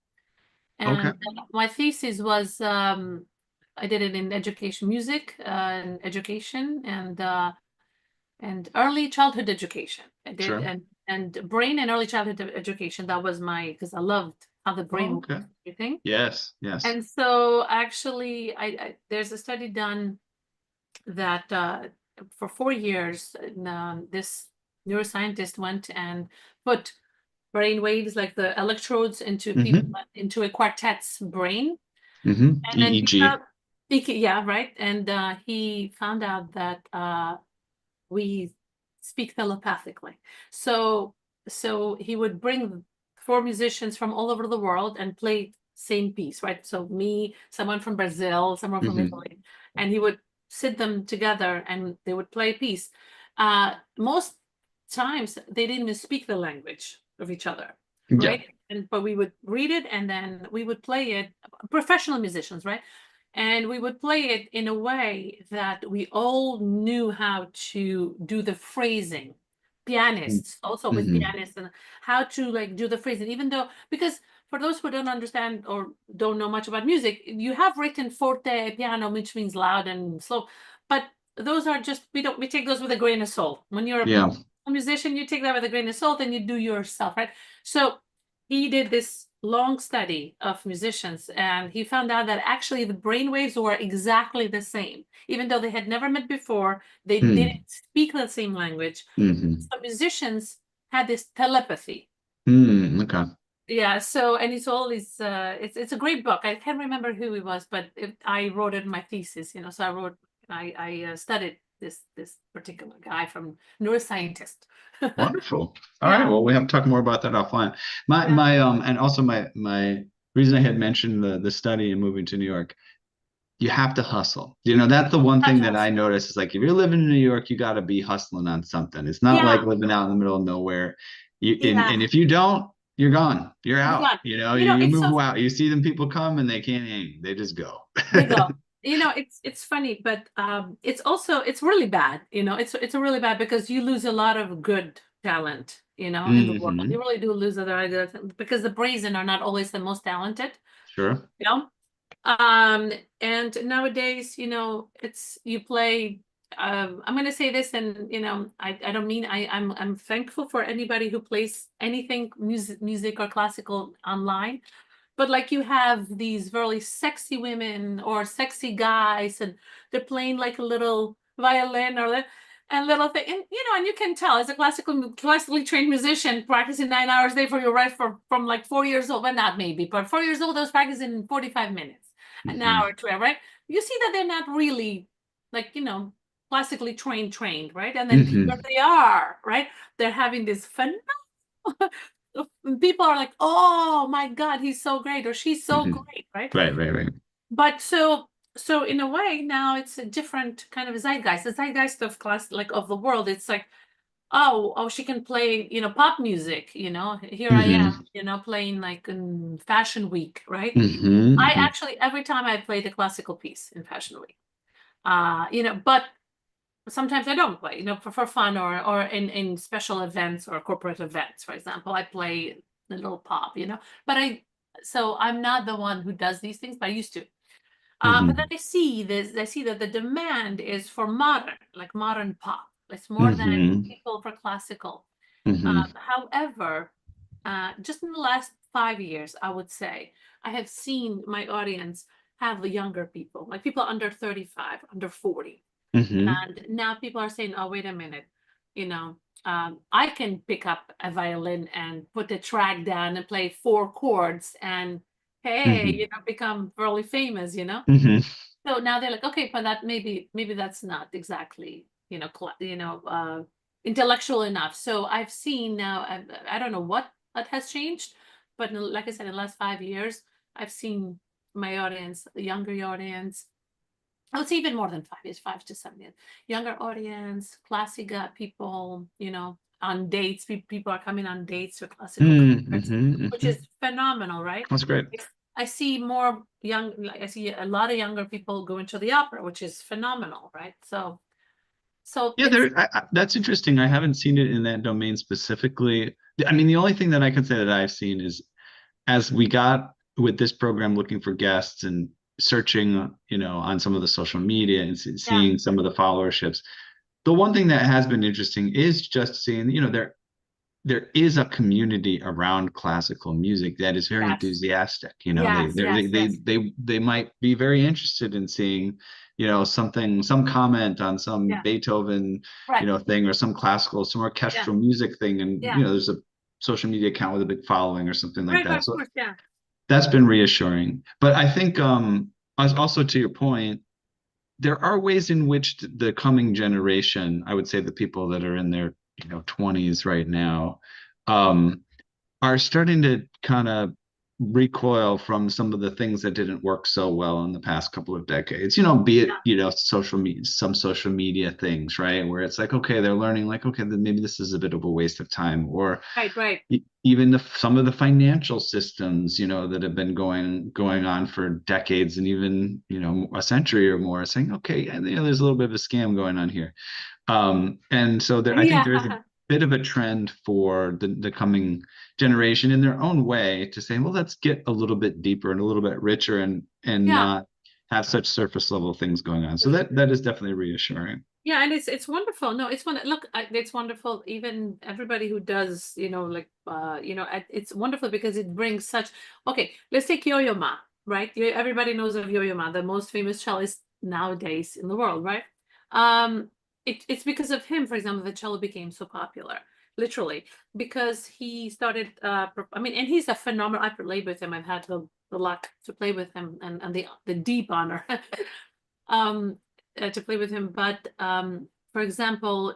Speaker 1: Okay.
Speaker 2: and my thesis was I did it in education, music, and education, and early childhood education. I did,
Speaker 1: Sure.
Speaker 2: and brain and early childhood education. That was my because I loved how the brain
Speaker 1: Oh,
Speaker 2: works
Speaker 1: okay.
Speaker 2: and everything.
Speaker 1: Yes, yes.
Speaker 2: And so actually, there's a study done that for 4 years, this neuroscientist went and put brain waves like the electrodes into people
Speaker 1: Hmm.
Speaker 2: into a quartet's brain, and then he
Speaker 1: EEG.
Speaker 2: found yeah, right, and he found out that we speak telepathically. So he would bring four musicians from all over the world and play same piece, right? So me, someone from Brazil, someone from
Speaker 1: Hmm.
Speaker 2: Italy, and he would sit them together and they would play a piece. Most times they didn't even speak the language of each other,
Speaker 1: Yeah.
Speaker 2: right? But we would read it and then we would play it. Professional musicians, right? And we would play it in a way that we all knew how to do the phrasing. Pianists, also with
Speaker 1: Hmm.
Speaker 2: pianists, and how to like do the phrasing, even though because for those who don't understand or don't know much about music, you have written forte piano, which means loud and slow, but those are just we take those with a grain of salt. When you're
Speaker 1: Yeah.
Speaker 2: a musician, you take that with a grain of salt and you do yourself, right? So he did this long study of musicians, and he found out that actually the brainwaves were exactly the same. Even though they had never met before, they didn't
Speaker 1: Mm,
Speaker 2: speak the same language.
Speaker 1: hmm.
Speaker 2: So musicians had this telepathy.
Speaker 1: Okay.
Speaker 2: Yeah, so and it's all these it's a great book. I can't remember who it was, but I wrote it in my thesis, so I studied this particular guy from neuroscientist.
Speaker 1: Wonderful. All right.
Speaker 2: Yeah,
Speaker 1: Well, we have to talk more about that offline.
Speaker 2: yeah.
Speaker 1: And also my reason I had mentioned the study and moving to New York, you have to hustle. That's the one thing that I noticed is like if you're living in New York, you got to be hustling on something. It's not like
Speaker 2: Yeah,
Speaker 1: living out in the middle of nowhere. And
Speaker 2: yeah.
Speaker 1: if you don't, you're gone. You're
Speaker 2: You're
Speaker 1: out.
Speaker 2: gone.
Speaker 1: You
Speaker 2: It's so
Speaker 1: move out. You see them people come and they can't hang. They just go.
Speaker 2: they go. It's funny, but it's also it's really bad. It's a really bad because you lose a lot of good talent. In the world, you
Speaker 1: Hmm.
Speaker 2: really do lose a lot of good because the brazen are not always the most talented.
Speaker 1: Sure.
Speaker 2: You know, um, and nowadays, it's you play. I'm going to say this, and I don't mean I'm thankful for anybody who plays anything music or classical online. But like you have these really sexy women or sexy guys, and they're playing like a little violin and little thing, and and you can tell as a classically trained musician practicing 9 hours a day for your right from like 4 years old, but not maybe, but 4 years old, those practicing 45 minutes, an
Speaker 1: Hmm.
Speaker 2: hour, 12, right? You see that they're not really like classically trained, right? And then here
Speaker 1: Hmm.
Speaker 2: they are, right? They're having this fun. People are like, "Oh my God, he's so great," or "She's so
Speaker 1: Hmm.
Speaker 2: great," right?
Speaker 1: Right. Right. Right.
Speaker 2: But so in a way, now it's a different kind of zeitgeist. The zeitgeist of class, like of the world, it's like, oh, she can play, pop music. Here I am,
Speaker 1: Hmm.
Speaker 2: playing like in Fashion Week, right? I
Speaker 1: Hmm.
Speaker 2: actually every time I played a classical piece in Fashion Week, but sometimes I don't play, for fun or in special events or corporate events, for example. I play a little pop, but so I'm not the one who does these things, but I used to. But then
Speaker 1: Hmm.
Speaker 2: I see that the demand is for modern, like modern pop. It's more than
Speaker 1: Hmm.
Speaker 2: people for classical.
Speaker 1: Hmm.
Speaker 2: However, just in the last 5 years, I would say, I have seen my audience have the younger people, like people under 35, under 40.
Speaker 1: Hmm.
Speaker 2: And now people are saying, oh, wait a minute, I can pick up a violin and put the track down and play four chords and hey,
Speaker 1: Hmm.
Speaker 2: become really famous,
Speaker 1: Hmm.
Speaker 2: So now they're like, okay, but that maybe that's not exactly, intellectual enough. So I've seen now, I don't know what has changed, but like I said, in the last 5 years, I've seen my audience, the younger audience, I would say even more than 5 years, 5 to 7 years. Younger audience, classic people, on dates. People are coming on dates with classical concerts,
Speaker 1: Hmm.
Speaker 2: which
Speaker 1: Hmm.
Speaker 2: is phenomenal, right?
Speaker 1: That's great.
Speaker 2: I see more I see a lot of younger people going to the opera, which is phenomenal, right? So
Speaker 1: Yeah,
Speaker 2: it's
Speaker 1: that's interesting. I haven't seen it in that domain specifically. I mean, the only thing that I can say that I've seen is as we got with this program looking for guests and searching, on some of the social media and
Speaker 2: yeah,
Speaker 1: seeing some of the followerships. The one thing that has been interesting is just seeing, there is a community around classical music that is very
Speaker 2: yes,
Speaker 1: enthusiastic.
Speaker 2: yes, yes, yes,
Speaker 1: They might be very interested in seeing, some comment on some
Speaker 2: yeah,
Speaker 1: Beethoven,
Speaker 2: right,
Speaker 1: thing or some classical, some
Speaker 2: yeah,
Speaker 1: orchestral music thing, and
Speaker 2: yeah,
Speaker 1: there's a social media account with a big following or something like
Speaker 2: right,
Speaker 1: that.
Speaker 2: of
Speaker 1: So
Speaker 2: course, yeah,
Speaker 1: that's been reassuring. But I think, as also to your point, there are ways in which the coming generation, I would say the people that are in their 20s right now, um, are starting to kind of recoil from some of the things that didn't work so well in the past couple of decades. Be it
Speaker 2: yeah,
Speaker 1: social media, some social media things, right? Where it's like, okay, they're learning, like, okay, then maybe this is a bit of a waste of time, or
Speaker 2: right, right,
Speaker 1: even some of the financial systems, that have been going on for decades and even a century or more, saying, okay, and there's a little bit of a scam going on here. And so I think there is a
Speaker 2: yeah,
Speaker 1: bit of a trend for the coming generation in their own way to say, well, let's get a little bit deeper and a little bit richer and
Speaker 2: yeah.
Speaker 1: not have such surface level things going on. So that is definitely reassuring.
Speaker 2: Yeah, and it's wonderful. No, it's look, it's wonderful. Even everybody who does, like it's wonderful because it brings such. Okay, let's take Yo-Yo Ma, right? Everybody knows of Yo-Yo Ma, the most famous cellist nowadays in the world, right? It's because of him, for example, the cello became so popular, literally, because he started. I mean, and he's a phenomenal. I played with him. I've had the luck to play with him, and the deep honor. um to play with him. But for example,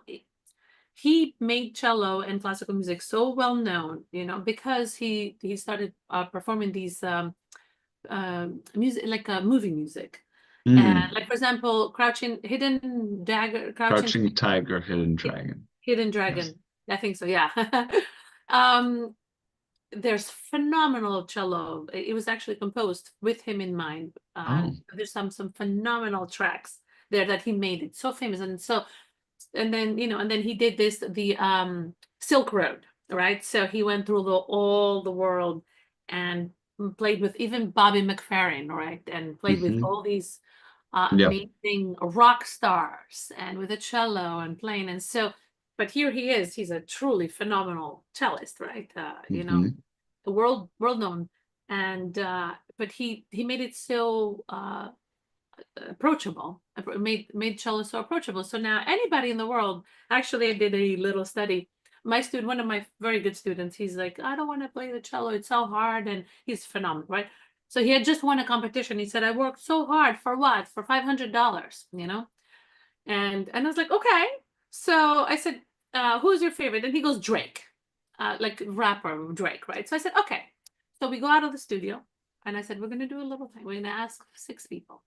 Speaker 2: he made cello and classical music so well known, because he started performing these music, like movie music. And
Speaker 1: Mm.
Speaker 2: like, for example, Crouching Hidden Dagger, Crouching
Speaker 1: Crouching Tiger, Hidden Dragon.
Speaker 2: Hidden
Speaker 1: Yes.
Speaker 2: Dragon. I think so, yeah. um there's phenomenal cello. It was actually composed with him in mind.
Speaker 1: Oh.
Speaker 2: There's some phenomenal tracks there that he made it so famous. And so, and then, and then he did the Silk Road, right? So he went through all the world and played with even Bobby McFerrin, right? And played with
Speaker 1: Hmm.
Speaker 2: all these
Speaker 1: Yep.
Speaker 2: amazing rock stars and with a cello and playing. And so, but here he is. He's a truly phenomenal cellist, right?
Speaker 1: Hmm.
Speaker 2: The world known. And but he made it so approachable. Made cello so approachable. So now anybody in the world. Actually, I did a little study. My student, one of my very good students, he's like, I don't want to play the cello. It's so hard, and he's phenomenal, right? So he had just won a competition. He said, I worked so hard for what? For $500, And I was like, okay. So I said, who's your favorite? And he goes, Drake, like rapper Drake, right? So I said, okay. So we go out of the studio, and I said, we're gonna do a little thing. We're gonna ask 6 people,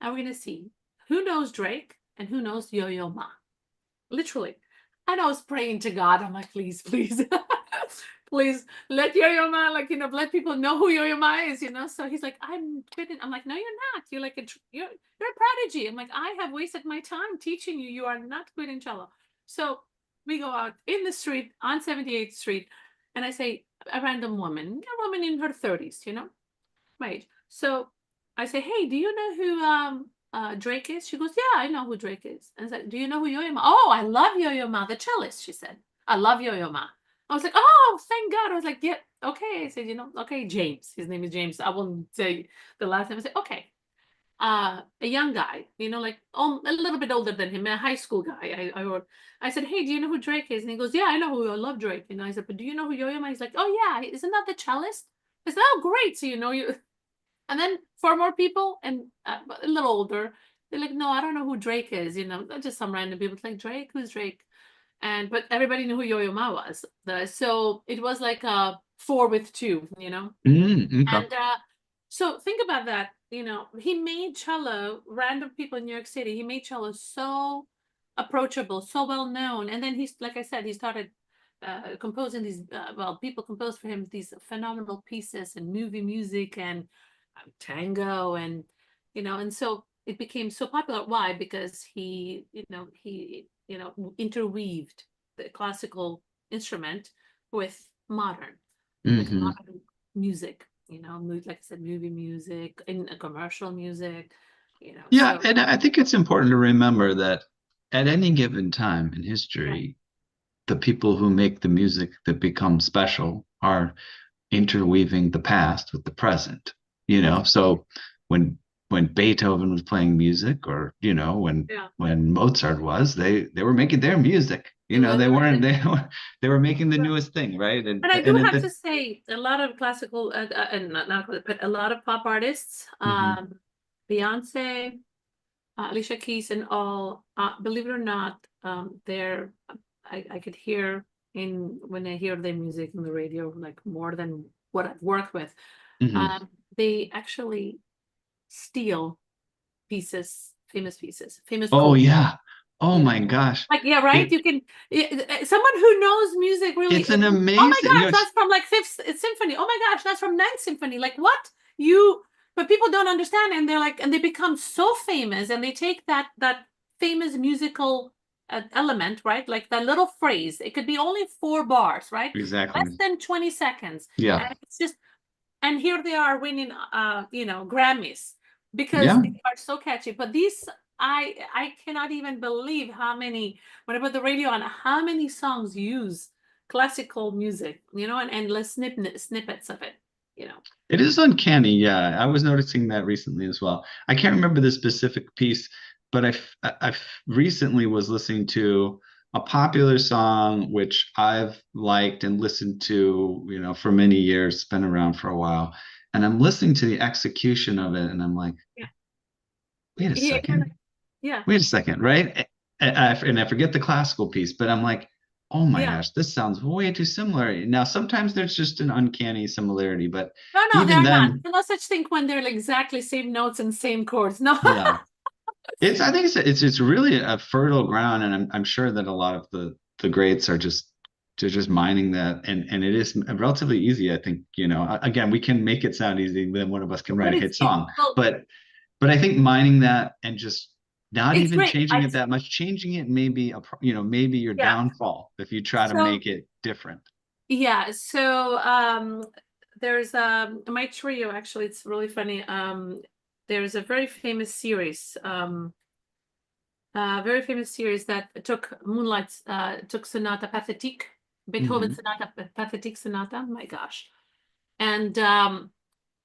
Speaker 2: and we're gonna see who knows Drake and who knows Yo-Yo Ma. Literally. And I was praying to God. I'm like, please, please, please let Yo-Yo Ma, like, let people know who Yo-Yo Ma is. So he's like, I'm quitting. I'm like, no, you're not. You're like you're a prodigy. I'm like, I have wasted my time teaching you. You are not quitting cello. So we go out in the street on 78th Street, and I say, a random woman, a woman in her 30s, my age. So I say, hey, do you know who Drake is? She goes, yeah, I know who Drake is. And I said, do you know who Yo-Yo Ma? Oh, I love Yo-Yo Ma, the cellist, she said. I love Yo-Yo Ma. I was like, oh, thank God. I was like, yeah, okay. I said, okay, James. His name is James. I won't say the last name. I said, okay. A young guy, like a little bit older than him, a high school guy. I said, hey, do you know who Drake is? And he goes, yeah, I know who. I love Drake. I said, but do you know who Yo-Yo Ma? He's like, oh yeah, isn't that the cellist? I said, oh great. So you. And then 4 more people and a little older, they're like, no, I don't know who Drake is. Just some random people. It's like, Drake, who's Drake? But everybody knew who Yo-Yo Ma was. So it was like a 4 with 2.
Speaker 1: Mm, okay.
Speaker 2: And so think about that. He made cello, random people in New York City, he made cello so approachable, so well known. And then he's, like I said, he started composing these, people composed for him these phenomenal pieces and movie music and tango and so it became so popular. Why? Because he interweaved the classical instrument with modern with
Speaker 1: Hmm.
Speaker 2: modern music, like I said, movie music and commercial music,
Speaker 1: Yeah,
Speaker 2: so
Speaker 1: and I think it's important to remember that at any given time in
Speaker 2: yeah,
Speaker 1: history, the people who make the music that becomes special are interweaving the past with the present.
Speaker 2: that's
Speaker 1: So when Beethoven was playing music, or
Speaker 2: yeah,
Speaker 1: when Mozart was, they were making their music.
Speaker 2: it was
Speaker 1: They
Speaker 2: right.
Speaker 1: weren't they were making the newest thing, right?
Speaker 2: But I do
Speaker 1: And
Speaker 2: have to say, a lot of classical, and not, but a lot of pop artists,
Speaker 1: Mhm.
Speaker 2: Beyonce, Alicia Keys, and all. Believe it or not, they're. I could hear when I hear their music on the radio, like more than what I've worked with.
Speaker 1: Mhm.
Speaker 2: They actually steal famous pieces, famous
Speaker 1: Oh
Speaker 2: quotes.
Speaker 1: yeah. Oh
Speaker 2: You know,
Speaker 1: my gosh.
Speaker 2: like, yeah, right.
Speaker 1: It
Speaker 2: You can someone who knows music really.
Speaker 1: it's an
Speaker 2: Oh my
Speaker 1: amazing,
Speaker 2: gosh, that's from like Fifth Symphony. Oh my gosh, that's from Ninth Symphony. Like what you? But people don't understand, and they're like, and they become so famous, and they take that famous musical element, right? Like that little phrase. It could be only 4 bars, right? Less
Speaker 1: exactly.
Speaker 2: than 20 seconds,
Speaker 1: Yeah.
Speaker 2: and it's just. And here they are winning, Grammys because
Speaker 1: Yeah.
Speaker 2: they are so catchy. But these I cannot even believe how many, when I put the radio on, how many songs use classical music, and endless snippets of it, you know.
Speaker 1: It is uncanny. Yeah, I was noticing that recently as well. I can't remember the specific piece, but I've recently was listening to a popular song which I've liked and listened to, for many years, it's been around for a while. And I'm listening to the execution of it, and I'm like,
Speaker 2: Yeah.
Speaker 1: wait a
Speaker 2: Yeah.
Speaker 1: second,
Speaker 2: Yeah.
Speaker 1: wait a second, right? And I forget the classical piece, but I'm like, oh my
Speaker 2: Yeah.
Speaker 1: gosh, this sounds way too similar. Now, sometimes there's just an uncanny similarity, but
Speaker 2: No, no,
Speaker 1: even
Speaker 2: they're not.
Speaker 1: then,
Speaker 2: There's no such thing when they're like exactly same notes and same chords. No.
Speaker 1: yeah. I think it's really a fertile ground, and I'm sure that a lot of the greats are just they're just mining that, and it is relatively easy. I think, again, we can make it sound easy, then one of us can
Speaker 2: But
Speaker 1: write a hit song.
Speaker 2: well,
Speaker 1: But I think mining that and just not
Speaker 2: it's
Speaker 1: even
Speaker 2: great.
Speaker 1: changing it that much, changing it may be maybe your
Speaker 2: Yeah.
Speaker 1: downfall if you try to
Speaker 2: So
Speaker 1: make it different.
Speaker 2: yeah, so there's my trio, actually, it's really funny. There's a very famous series that took took Sonata Pathétique, Beethoven
Speaker 1: Hmm.
Speaker 2: Sonata Pathétique Sonata, my gosh. And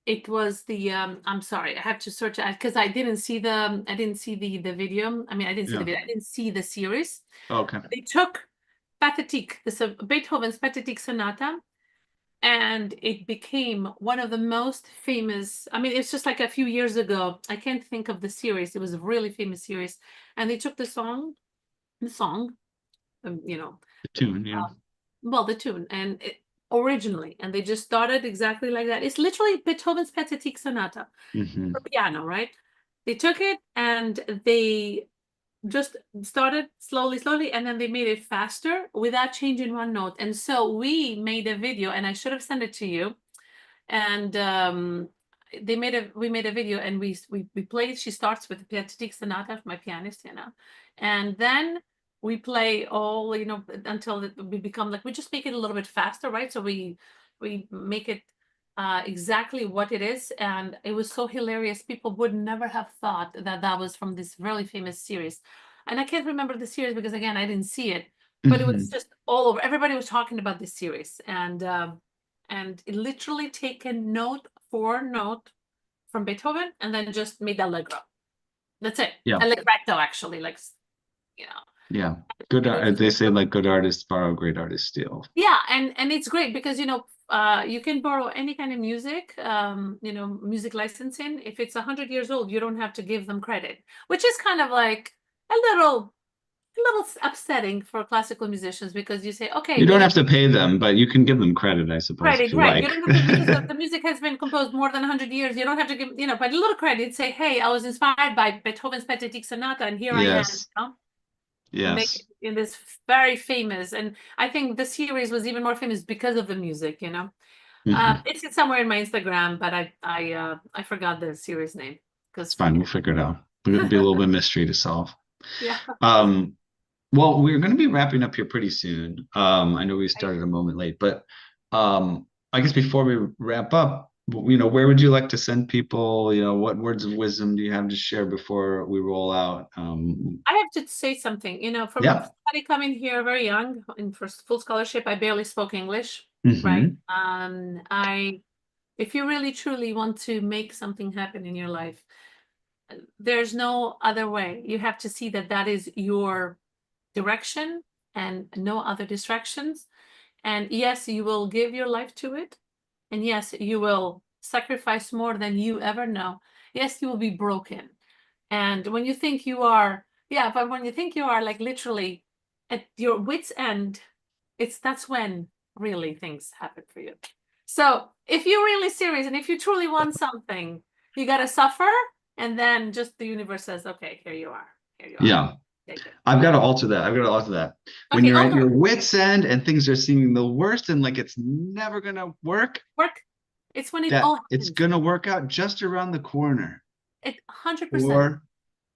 Speaker 2: it was the I'm sorry, I have to search it because I didn't see the video. I mean, I didn't see the
Speaker 1: Yeah.
Speaker 2: video, I didn't see the series.
Speaker 1: Okay.
Speaker 2: They took Pathétique, this Beethoven's Pathétique Sonata, and it became one of the most famous. I mean, it's just like a few years ago. I can't think of the series. It was a really famous series, and they took the song, you know,
Speaker 1: The tune, yeah.
Speaker 2: well, the tune, and originally, and they just started exactly like that. It's literally Beethoven's Pathétique Sonata
Speaker 1: Hmm.
Speaker 2: for piano, right? They took it and they just started slowly, slowly, and then they made it faster without changing one note. And so we made a video, and I should have sent it to you. And we made a video, and we played. She starts with the Pianistic Sonata, my pianist, and then we play all, until we become like, we just make it a little bit faster, right? So we make it exactly what it is, and it was so hilarious. People would never have thought that that was from this really famous series, and I can't remember the series because again I didn't see it, but it was
Speaker 1: Hmm.
Speaker 2: just all over. Everybody was talking about this series, and it literally taken note for note from Beethoven and then just made allegro. That's it.
Speaker 1: Yeah.
Speaker 2: Allegretto, actually, like, you know,
Speaker 1: Yeah. Good
Speaker 2: and it's
Speaker 1: art. They say like good artists borrow, great artists steal.
Speaker 2: yeah, and it's great because you can borrow any kind of music, music licensing. If it's 100 years old, you don't have to give them credit, which is kind of like a little upsetting for classical musicians because you say, okay,
Speaker 1: You
Speaker 2: but
Speaker 1: don't
Speaker 2: you
Speaker 1: have to pay them, but you can give them credit, I suppose, if
Speaker 2: credit,
Speaker 1: you
Speaker 2: right? You
Speaker 1: like.
Speaker 2: don't have to because the music has been composed more than 100 years. You don't have to give, but a little credit. Say, hey, I was inspired by Beethoven's Pathetic Sonata, and here I am,
Speaker 1: Yes.
Speaker 2: make
Speaker 1: Yes.
Speaker 2: in this very famous. And I think the series was even more famous because of the music.
Speaker 1: Hmm.
Speaker 2: It's somewhere in my Instagram, but I forgot the series name
Speaker 1: It's
Speaker 2: because
Speaker 1: fine. We'll figure it out. It'll be a little bit of mystery to solve.
Speaker 2: yeah.
Speaker 1: Um, well, we're going to be wrapping up here pretty soon. I know we started a moment late, but I guess before we wrap up, where would you like to send people? What words of wisdom do you have to share before we roll out?
Speaker 2: I have to say something, from
Speaker 1: Yeah.
Speaker 2: somebody coming here very young in first full scholarship, I barely spoke English, right?
Speaker 1: Hmm.
Speaker 2: If you really truly want to make something happen in your life, there's no other way. You have to see that that is your direction and no other distractions. And yes, you will give your life to it. And yes, you will sacrifice more than you ever know. Yes, you will be broken. And when you think you are, yeah, but when you think you are like literally at your wit's end, that's when really things happen for you. So if you're really serious and if you truly want something, you gotta suffer, and then just the universe says, okay, here you are. Here you are.
Speaker 1: Yeah.
Speaker 2: Take it.
Speaker 1: I've got to alter that. I've got to alter that. When
Speaker 2: Okay,
Speaker 1: you're at
Speaker 2: although
Speaker 1: your wit's end and things are seeming the worst and like it's never going to work,
Speaker 2: work, it's when it
Speaker 1: that
Speaker 2: all
Speaker 1: it's
Speaker 2: happens.
Speaker 1: going to work out just around the corner,
Speaker 2: 100%.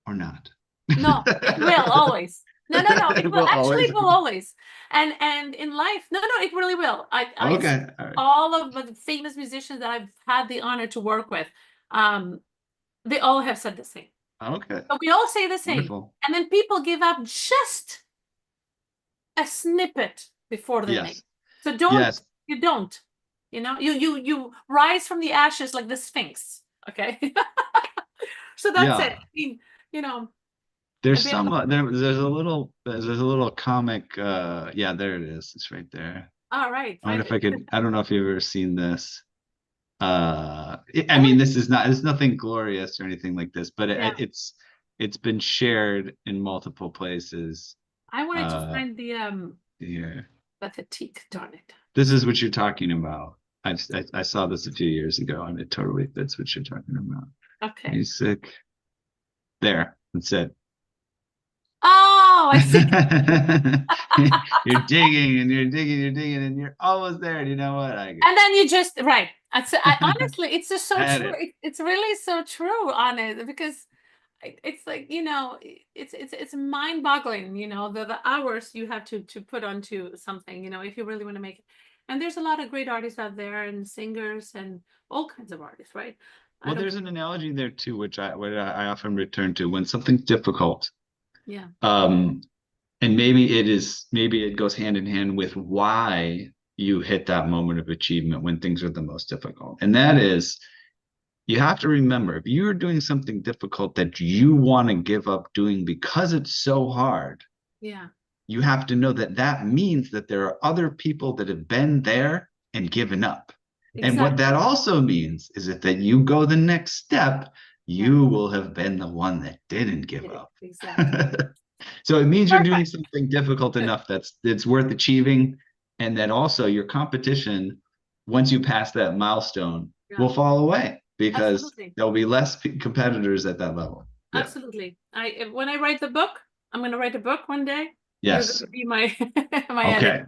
Speaker 1: or not.
Speaker 2: No, it will always. No, no, no. It
Speaker 1: It
Speaker 2: will
Speaker 1: will
Speaker 2: actually,
Speaker 1: always.
Speaker 2: it will always. And in life, no, no, it really will. I
Speaker 1: Okay. All right.
Speaker 2: all of the famous musicians that I've had the honor to work with, they all have said the same.
Speaker 1: Okay.
Speaker 2: But we all say the same.
Speaker 1: Wonderful.
Speaker 2: And then people give up just a snippet before they make
Speaker 1: Yes.
Speaker 2: it. So don't,
Speaker 1: Yes.
Speaker 2: you don't, you rise from the ashes like the Sphinx. Okay. So that's it.
Speaker 1: Yeah.
Speaker 2: I mean, you know,
Speaker 1: There's
Speaker 2: and be able
Speaker 1: some
Speaker 2: to,
Speaker 1: there's a little comic yeah, there it is. It's right there.
Speaker 2: all right,
Speaker 1: I wonder
Speaker 2: find
Speaker 1: if I
Speaker 2: it.
Speaker 1: could, I don't know if you've ever seen this. I
Speaker 2: I
Speaker 1: mean,
Speaker 2: want,
Speaker 1: it's nothing glorious or anything like this, but
Speaker 2: yeah,
Speaker 1: it's been shared in multiple places.
Speaker 2: I wanted to
Speaker 1: Uh,
Speaker 2: find
Speaker 1: here.
Speaker 2: the fatigue, darn it.
Speaker 1: This is what you're talking about. I saw this a few years ago, and it totally fits what you're talking about.
Speaker 2: Okay.
Speaker 1: Music. There. That's it.
Speaker 2: Oh, I see.
Speaker 1: You're digging and you're digging, you're digging, and you're almost there. And you know what? I get
Speaker 2: And then you just, right. Honestly, it's just so
Speaker 1: at
Speaker 2: true.
Speaker 1: it.
Speaker 2: It's really so true on it because it's like, it's mind-boggling, the hours you have to put onto something, if you really want to make it. And there's a lot of great artists out there and singers and all kinds of artists, right? I
Speaker 1: Well,
Speaker 2: don't,
Speaker 1: there's an analogy there too, which I often return to when something's difficult.
Speaker 2: yeah,
Speaker 1: Um, and maybe it goes hand in hand with why you hit that moment of achievement when things are the most difficult. And that is, you have to remember, if you're doing something difficult that you want to give up doing because it's so hard,
Speaker 2: yeah,
Speaker 1: you have to know that that means that there are other people that have been there and given up. And what
Speaker 2: exactly.
Speaker 1: that also means is that you go the next step,
Speaker 2: Yeah,
Speaker 1: you will have been the one that didn't give up.
Speaker 2: exactly.
Speaker 1: So it means you're doing
Speaker 2: Perfect.
Speaker 1: something difficult
Speaker 2: Good.
Speaker 1: enough that's worth achieving, and that also your competition, once you pass that milestone,
Speaker 2: Yeah,
Speaker 1: will fall away because
Speaker 2: absolutely.
Speaker 1: there'll be less competitors at that level. Yeah.
Speaker 2: Absolutely. When I write the book, I'm going to write a book one day. You're going
Speaker 1: Yes.
Speaker 2: to be my my
Speaker 1: Okay.
Speaker 2: editor.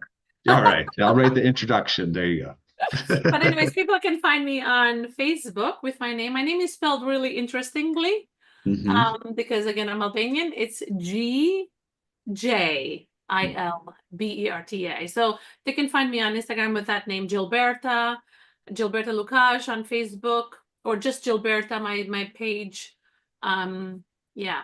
Speaker 1: All right. I'll write the introduction. There you
Speaker 2: But
Speaker 1: go.
Speaker 2: anyways, people can find me on Facebook with my name. My name is spelled really interestingly,
Speaker 1: Hmm.
Speaker 2: because again, I'm Albanian. It's Gjilberta. So they can find me on Instagram with that name, Gjilberta Lucaj on Facebook, or just Gjilberta, my page. Yeah.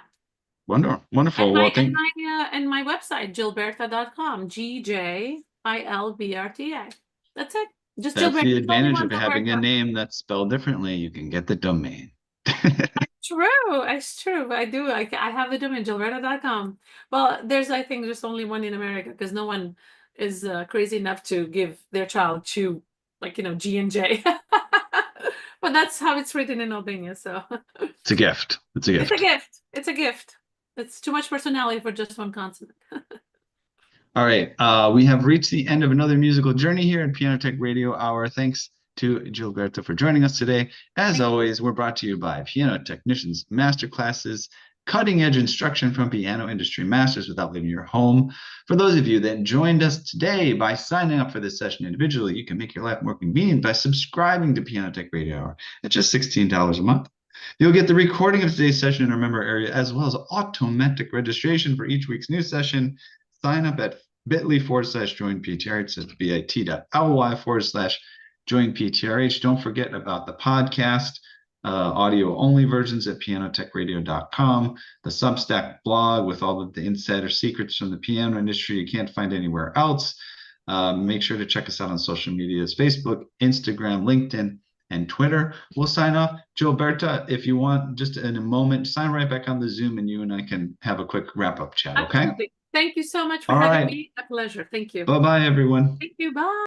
Speaker 1: Wonderful.
Speaker 2: And
Speaker 1: Wonderful.
Speaker 2: my
Speaker 1: Well,
Speaker 2: and my and my website, Gjilberta.com. Gjilberta. That's it. Just
Speaker 1: that's
Speaker 2: Gjilberta.
Speaker 1: the
Speaker 2: There's only
Speaker 1: advantage
Speaker 2: one
Speaker 1: of having a
Speaker 2: Gjilberta.
Speaker 1: name that's spelled differently. You can get the domain.
Speaker 2: True, it's true. I do. I have the domain, Gjilberta.com. Well, I think there's only one in America because no one is crazy enough to give their child to, like, G and J. But that's how it's written in Albania. So
Speaker 1: It's a gift. It's a
Speaker 2: it's a
Speaker 1: gift.
Speaker 2: gift. It's a gift. It's too much personality for just one consonant.
Speaker 1: All right. We have reached the end of another musical journey here at Piano Tech Radio Hour. Thanks to Gilberto for joining us today. As
Speaker 2: Thank you.
Speaker 1: always, we're brought to you by Piano Technicians Masterclasses, cutting edge instruction from piano industry masters without leaving your home. For those of you that joined us today by signing up for this session individually, you can make your life more convenient by subscribing to Piano Tech Radio Hour at just $16 a month. You'll get the recording of today's session in our member area, as well as automatic registration for each week's new session. Sign up at bit.ly/join PTRH. That's bit.ly/join PTRH. Don't forget about the podcast, audio only versions at pianotechradio.com, the Substack blog with all of the insider secrets from the piano industry you can't find anywhere else. Make sure to check us out on social medias: Facebook, Instagram, LinkedIn, and Twitter. We'll sign off. Gilberta, if you want, just in a moment, sign right back on the Zoom and you and I can have a quick wrap-up chat, okay?
Speaker 2: Absolutely. Thank you so much for
Speaker 1: All
Speaker 2: having
Speaker 1: right.
Speaker 2: me. A pleasure. Thank you.
Speaker 1: Bye-bye, everyone.
Speaker 2: Thank you. Bye.